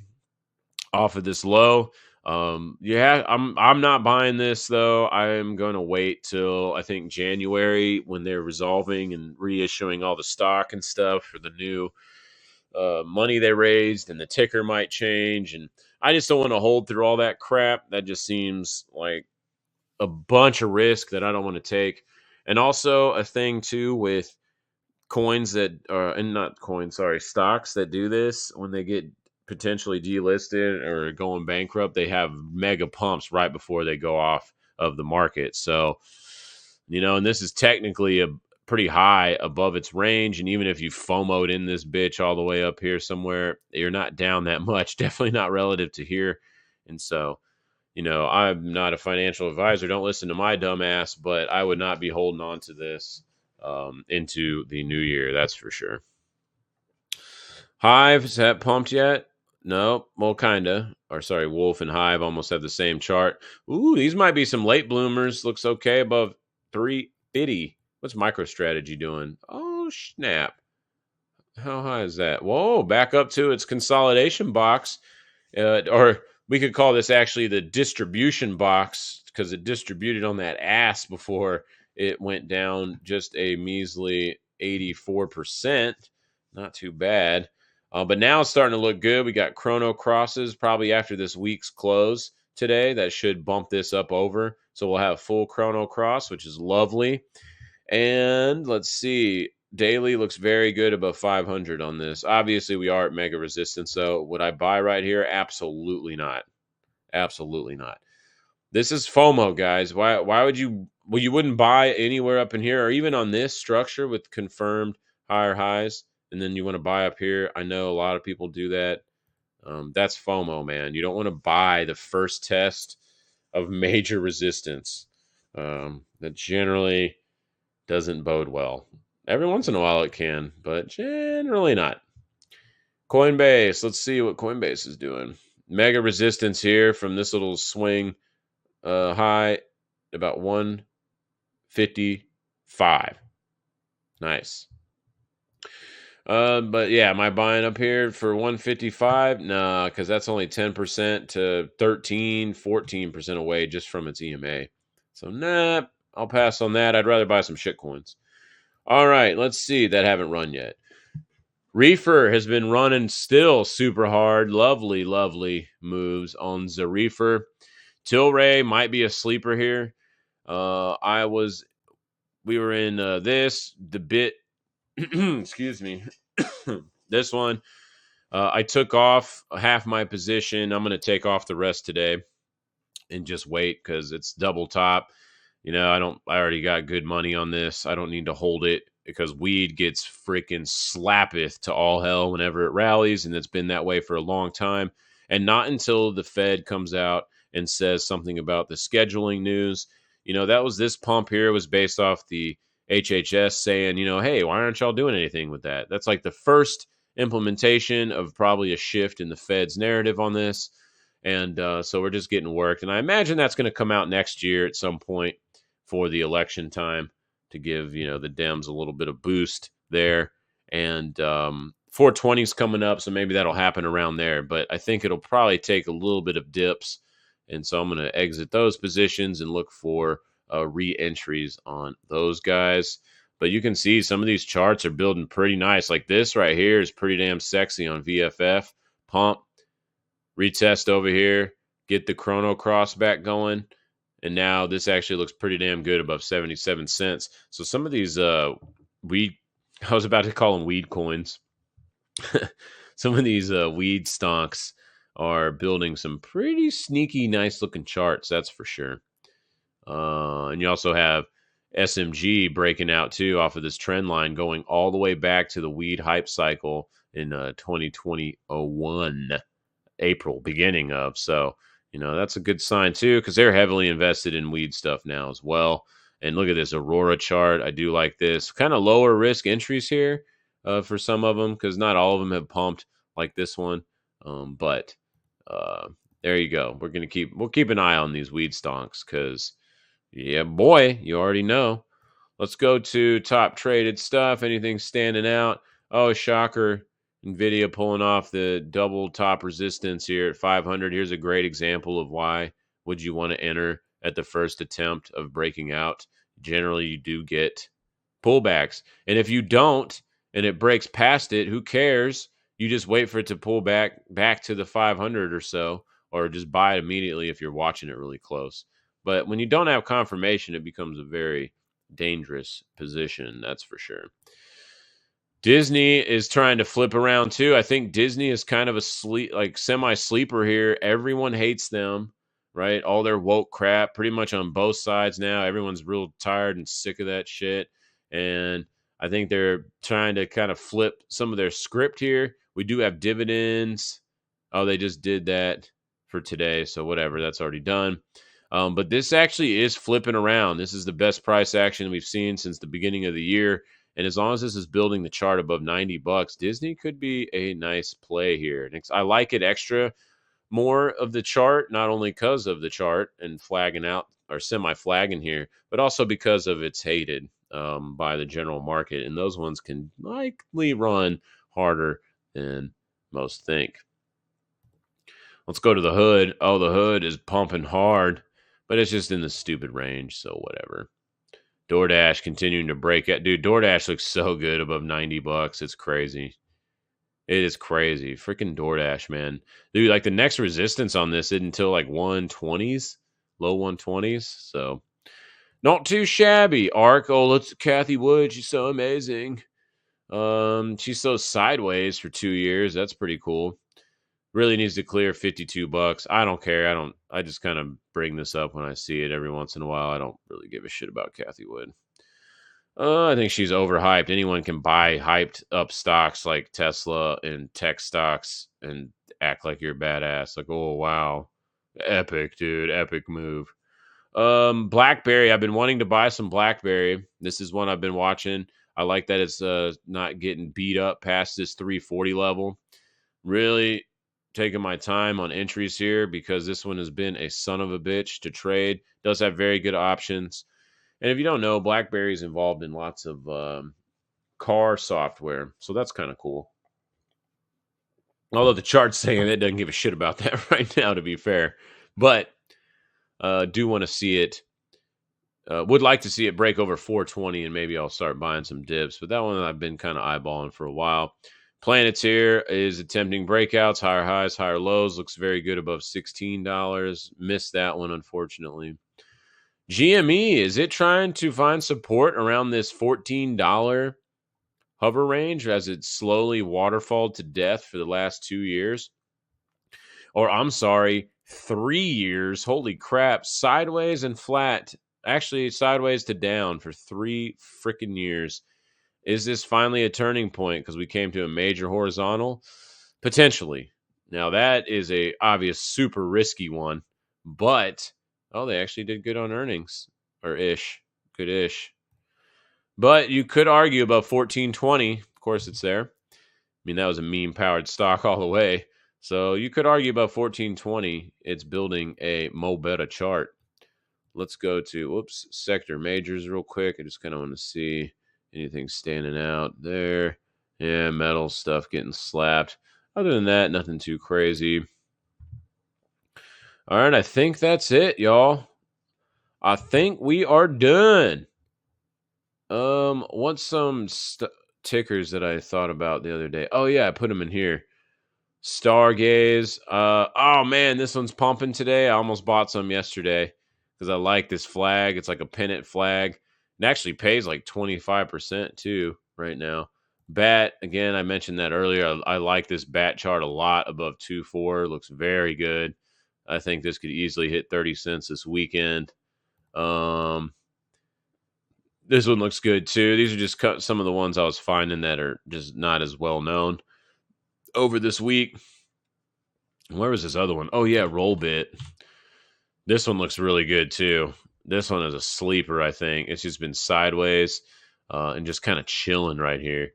off of this low. Yeah, I'm not buying this though. I'm going to wait till I think January when they're resolving and reissuing all the stock and stuff for the new money they raised, and the ticker might change. And I just don't want to hold through all that crap. That just seems like a bunch of risk that I don't want to take. And also a thing too with coins that are, and not coins, sorry, stocks that do this when they get potentially delisted or going bankrupt, they have mega pumps right before they go off of the market. So, and this is technically a pretty high above its range. And even if you FOMO'd in this bitch all the way up here somewhere, you're not down that much, definitely not relative to here. And so, I'm not a financial advisor. Don't listen to my dumb ass, but I would not be holding on to this into the new year. That's for sure. Hive, is that pumped yet? No, well, kinda. Or sorry, Wolf and Hive almost have the same chart. Ooh, these might be some late bloomers. Looks okay above 350. What's MicroStrategy doing? Oh, snap. How high is that? Whoa, back up to its consolidation box. Or we could call this actually the distribution box because it distributed on that ass before it went down just a measly 84%. Not too bad. But now it's starting to look good. We got chrono crosses probably after this week's close today. That should bump this up over. So we'll have full chrono cross, which is lovely. And let's see. Daily looks very good above 500 on this. Obviously, we are at mega resistance. So would I buy right here? Absolutely not. Absolutely not. This is FOMO, guys. Why would you? Well, you wouldn't buy anywhere up in here or even on this structure with confirmed higher highs. And then you want to buy up here. I know a lot of people do that. That's FOMO, man. You don't want to buy the first test of major resistance. That generally doesn't bode well. Every once in a while it can, but generally not. Coinbase. Let's see what Coinbase is doing. Mega resistance here from this little swing high, about 155. Nice. But yeah, am I buying up here for 155? Nah, because that's only 10% to 13, 14% away just from its EMA. So nah, I'll pass on that. I'd rather buy some shit coins. All right, let's see. That haven't run yet. Reefer has been running still super hard. Lovely, lovely moves on the Reefer. Tilray might be a sleeper here. We were in the bit. Excuse me. This one, I took off half my position. I'm going to take off the rest today and just wait because it's double top. I already got good money on this. I don't need to hold it because weed gets freaking slappeth to all hell whenever it rallies. And it's been that way for a long time. And not until the Fed comes out and says something about the scheduling news. That was this pump here was based off the HHS saying, hey, why aren't y'all doing anything with that? That's like the first implementation of probably a shift in the Fed's narrative on this. And so we're just getting worked. And I imagine that's going to come out next year at some point for the election time to give, the Dems a little bit of boost there. And 420 is coming up, so maybe that'll happen around there. But I think it'll probably take a little bit of dips And so I'm going to exit those positions and look for re-entries on those guys. But you can see some of these charts are building pretty nice. Like this right here is pretty damn sexy on VFF. Pump, retest over here, get the chrono cross back going. And now this actually looks pretty damn good above 77 cents. So some of these weed, I was about to call them weed coins. Some of these weed stonks are building some pretty sneaky, nice looking charts. That's for sure. And you also have SMG breaking out too off of this trend line, going all the way back to the weed hype cycle in 2021 April, beginning of. So, that's a good sign too, because they're heavily invested in weed stuff now as well. And look at this Aurora chart. I do like this. Kind of lower risk entries here for some of them, because not all of them have pumped like this one. But there you go. We'll keep an eye on these weed stonks, because yeah, boy, you already know. Let's go to top traded stuff. Anything standing out? Oh, shocker. NVIDIA pulling off the double top resistance here at 500. Here's a great example of why would you want to enter at the first attempt of breaking out. Generally, you do get pullbacks. And if you don't, and it breaks past it, who cares? You just wait for it to pull back to the 500 or so, or just buy it immediately if you're watching it really close. But when you don't have confirmation, it becomes a very dangerous position, that's for sure. Disney is trying to flip around too. I think Disney is kind of a semi-sleeper here. Everyone hates them, right? All their woke crap, pretty much on both sides now. Everyone's real tired and sick of that shit. And I think they're trying to kind of flip some of their script here. We do have dividends. Oh, they just did that for today. So whatever, that's already done. But this actually is flipping around. This is the best price action we've seen since the beginning of the year. And as long as this is building the chart above $90, Disney could be a nice play here. And I like it extra more of the chart, not only because of the chart and flagging out or semi-flagging here, but also because of it's hated by the general market. And those ones can likely run harder than most think. Let's go to the hood. Oh, the hood is pumping hard, but it's just in the stupid range, so whatever. DoorDash continuing to break it. Dude, DoorDash looks so good above $90. It's crazy. It is crazy. Freaking DoorDash, man. Dude, like the next resistance on this isn't until like 120s, low 120s. So not too shabby. Arc. Oh, look at Kathy Wood. She's so amazing. She's so sideways for 2 years. That's pretty cool. Really needs to clear $52. I don't care. I just kind of bring this up when I see it every once in a while. I don't really give a shit about Kathy Wood. I think she's overhyped. Anyone can buy hyped up stocks like Tesla and tech stocks and act like you're badass. Like, oh wow, epic, dude, epic move. BlackBerry. I've been wanting to buy some BlackBerry. This is one I've been watching. I like that it's not getting beat up past this 340 level. Really taking my time on entries here because this one has been a son of a bitch to trade. Does have very good options. And if you don't know, BlackBerry is involved in lots of car software. So that's kind of cool. Although the chart's saying it doesn't give a shit about that right now, to be fair. But do want to see it. Would like to see it break over 420 and maybe I'll start buying some dips. But that one I've been kind of eyeballing for a while. Planeteer is attempting breakouts, higher highs, higher lows. Looks very good above $16. Missed that one, unfortunately. GME, is it trying to find support around this $14 hover range as it slowly waterfalled to death for the last 2 years? Or, I'm sorry, 3 years. Holy crap. Sideways and flat. Actually, sideways to down for 3 freaking years. Is this finally a turning point because we came to a major horizontal? Potentially. Now, that is a obvious super risky one, but oh, they actually did good on earnings, or ish, good-ish. But you could argue about 1420. Of course, it's there. I mean, that was a meme-powered stock all the way. So you could argue about 1420. It's building a Mo Beta chart. Let's go to, sector majors real quick. I just kind of want to see anything standing out there. Yeah, metal stuff getting slapped. Other than that, nothing too crazy. All right, I think that's it, y'all. I think we are done. What's some tickers that I thought about the other day? Oh yeah, I put them in here. Stargaze. Oh man, this one's pumping today. I almost bought some yesterday because I like this flag. It's like a pennant flag. It actually pays like 25% too right now. Bat, again, I mentioned that earlier. I like this bat chart a lot above 2.4. Looks very good. I think this could easily hit 30 cents this weekend. Um, this one looks good too. These are just some of the ones I was finding that are just not as well known over this week. Where was this other one? Oh yeah, Rollbit. This one looks really good too. This one is a sleeper, I think. It's just been sideways and just kind of chilling right here.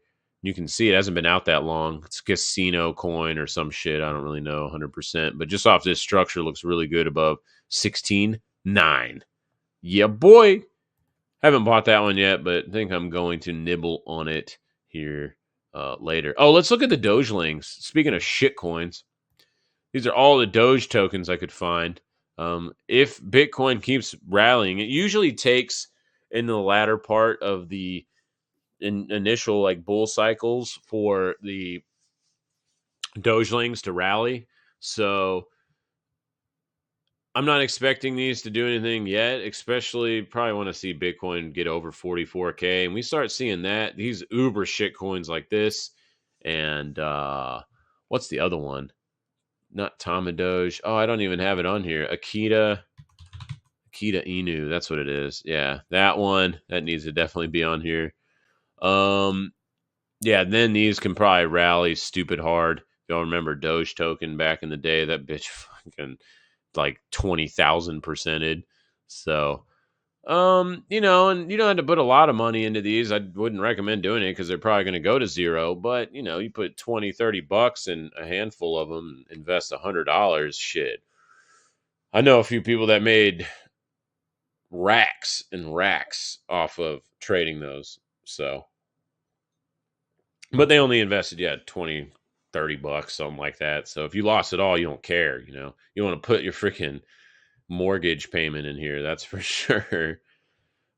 You can see it hasn't been out that long. It's casino coin or some shit. I don't really know 100%. But just off this structure, looks really good above 16.9. Yeah, boy. Haven't bought that one yet, but I think I'm going to nibble on it here later. Oh, let's look at the Dogelings. Speaking of shit coins, these are all the Doge tokens I could find. If Bitcoin keeps rallying, it usually takes in the latter part of the initial like bull cycles for the Dogelings to rally. So I'm not expecting these to do anything yet, especially probably want to see Bitcoin get over 44K. And we start seeing that, these uber shit coins like this. And what's the other one? Not Doge. Oh, I don't even have it on here. Akita Inu. That's what it is. Yeah, that one. That needs to definitely be on here. Yeah, then these can probably rally stupid hard. Y'all remember Doge token back in the day? That bitch fucking like 20,000%. So, and you don't have to put a lot of money into these. I wouldn't recommend doing it because they're probably going to go to zero. But, you put 20, $30 in a handful of them, invest $100, shit. I know a few people that made racks and racks off of trading those. So, but they only invested, 20, $30, something like that. So if you lost it all, you don't care, You want to put your freaking mortgage payment in here, that's for sure.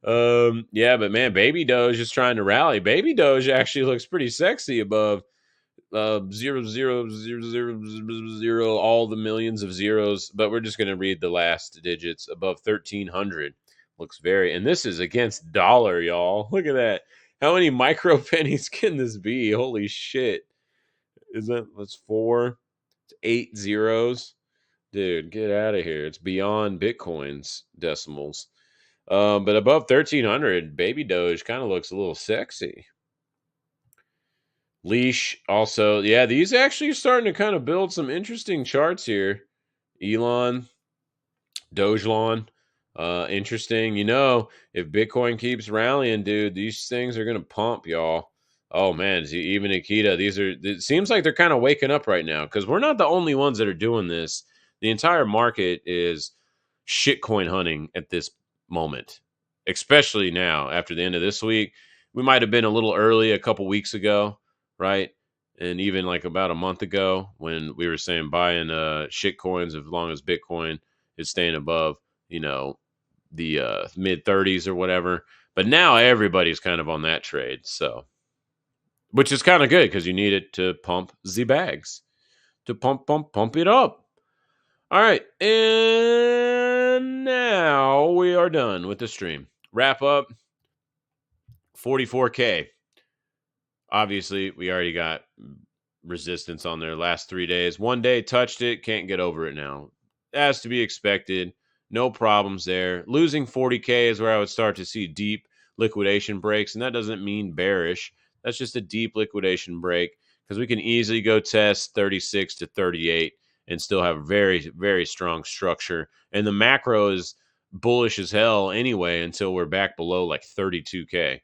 Yeah, but man, Baby Doge is trying to rally. Baby Doge actually looks pretty sexy above 0.00000, all the millions of zeros. But we're just gonna read the last digits above 1,300. Looks and this is against dollar, y'all. Look at that. How many micro pennies can this be? Holy shit! That's 4? It's 8 zeros. Dude, get out of here. It's beyond Bitcoin's decimals. But above 1,300, Baby Doge kind of looks a little sexy. Leash also. Yeah, these actually are starting to kind of build some interesting charts here. Elon, Dogelon. Interesting. If Bitcoin keeps rallying, dude, these things are going to pump, y'all. Oh, man. Even Akita, it seems like they're kind of waking up right now because we're not the only ones that are doing this. The entire market is shitcoin hunting at this moment, especially now after the end of this week. We might have been a little early a couple weeks ago, right? And even like about a month ago when we were saying buying shit coins as long as Bitcoin is staying above, the mid 30s or whatever. But now everybody's kind of on that trade. So, which is kind of good because you need it to pump the bags, to pump it up. All right. And now we are done with the stream. Wrap up 44K. Obviously, we already got resistance on their last 3 days. One day touched it, can't get over it now. As to be expected, no problems there. Losing 40K is where I would start to see deep liquidation breaks, and that doesn't mean bearish. That's just a deep liquidation break because we can easily go test 36 to 38 and still have very, very strong structure. And the macro is bullish as hell anyway until we're back below like 32K.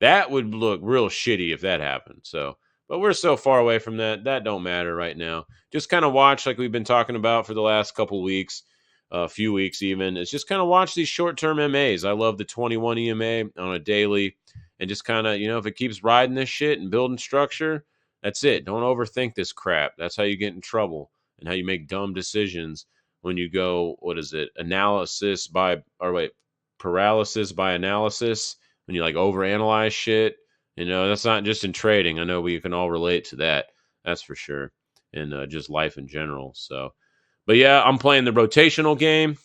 That would look real shitty if that happened. So, but we're so far away from that. That don't matter right now. Just kind of watch like we've been talking about for the last couple weeks, a few weeks even. It's just kind of watch these short-term MAs. I love the 21 EMA on a daily. And just kind of, if it keeps riding this shit and building structure, that's it. Don't overthink this crap. That's how you get in trouble and how you make dumb decisions when you go, what is it? Paralysis by analysis, when you like overanalyze shit. That's not just in trading. I know we can all relate to that. That's for sure. And just life in general. So, but yeah, I'm playing the rotational game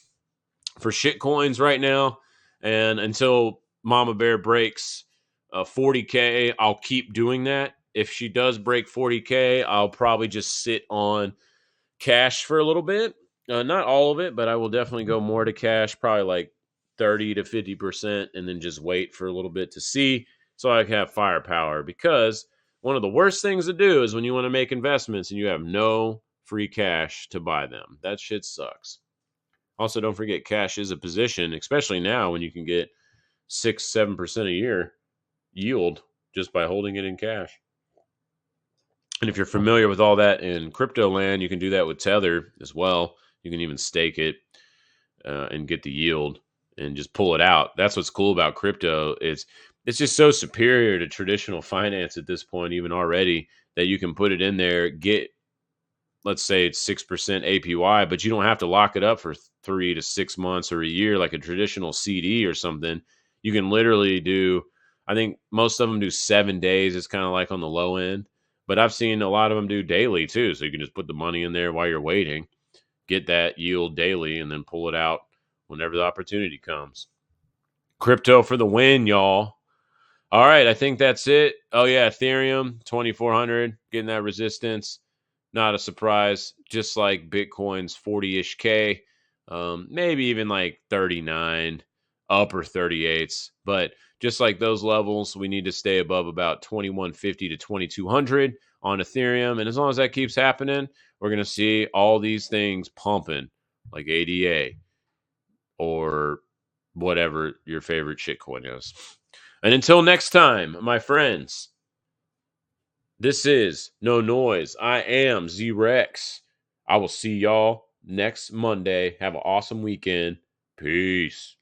for shit coins right now. And until Mama Bear breaks 40K, I'll keep doing that. If she does break 40K, I'll probably just sit on cash for a little bit. Not all of it, but I will definitely go more to cash, probably like 30 to 50%, and then just wait for a little bit to see so I can have firepower. Because one of the worst things to do is when you want to make investments and you have no free cash to buy them. That shit sucks. Also, don't forget cash is a position, especially now when you can get 6-7% a year yield just by holding it in cash. And if you're familiar with all that in crypto land, you can do that with Tether as well. You can even stake it and get the yield and just pull it out. That's what's cool about crypto. It's just so superior to traditional finance at this point, even already, that you can put it in there, get, let's say it's 6% APY, but you don't have to lock it up for 3 to 6 months or a year like a traditional CD or something. You can literally do, I think most of them do 7 days. It's kind of like on the low end. But I've seen a lot of them do daily too. So you can just put the money in there while you're waiting, get that yield daily, and then pull it out whenever the opportunity comes. Crypto for the win, y'all. All right, I think that's it. Oh, yeah, Ethereum, 2,400, getting that resistance. Not a surprise. Just like Bitcoin's 40-ish K, maybe even like 39, upper 38s. But just like those levels, we need to stay above about 2,150 to 2,200 on Ethereum. And as long as that keeps happening, we're going to see all these things pumping like ADA or whatever your favorite shitcoin is. And until next time, my friends, this is No Noiz. I am Z-Rex. I will see y'all next Monday. Have an awesome weekend. Peace.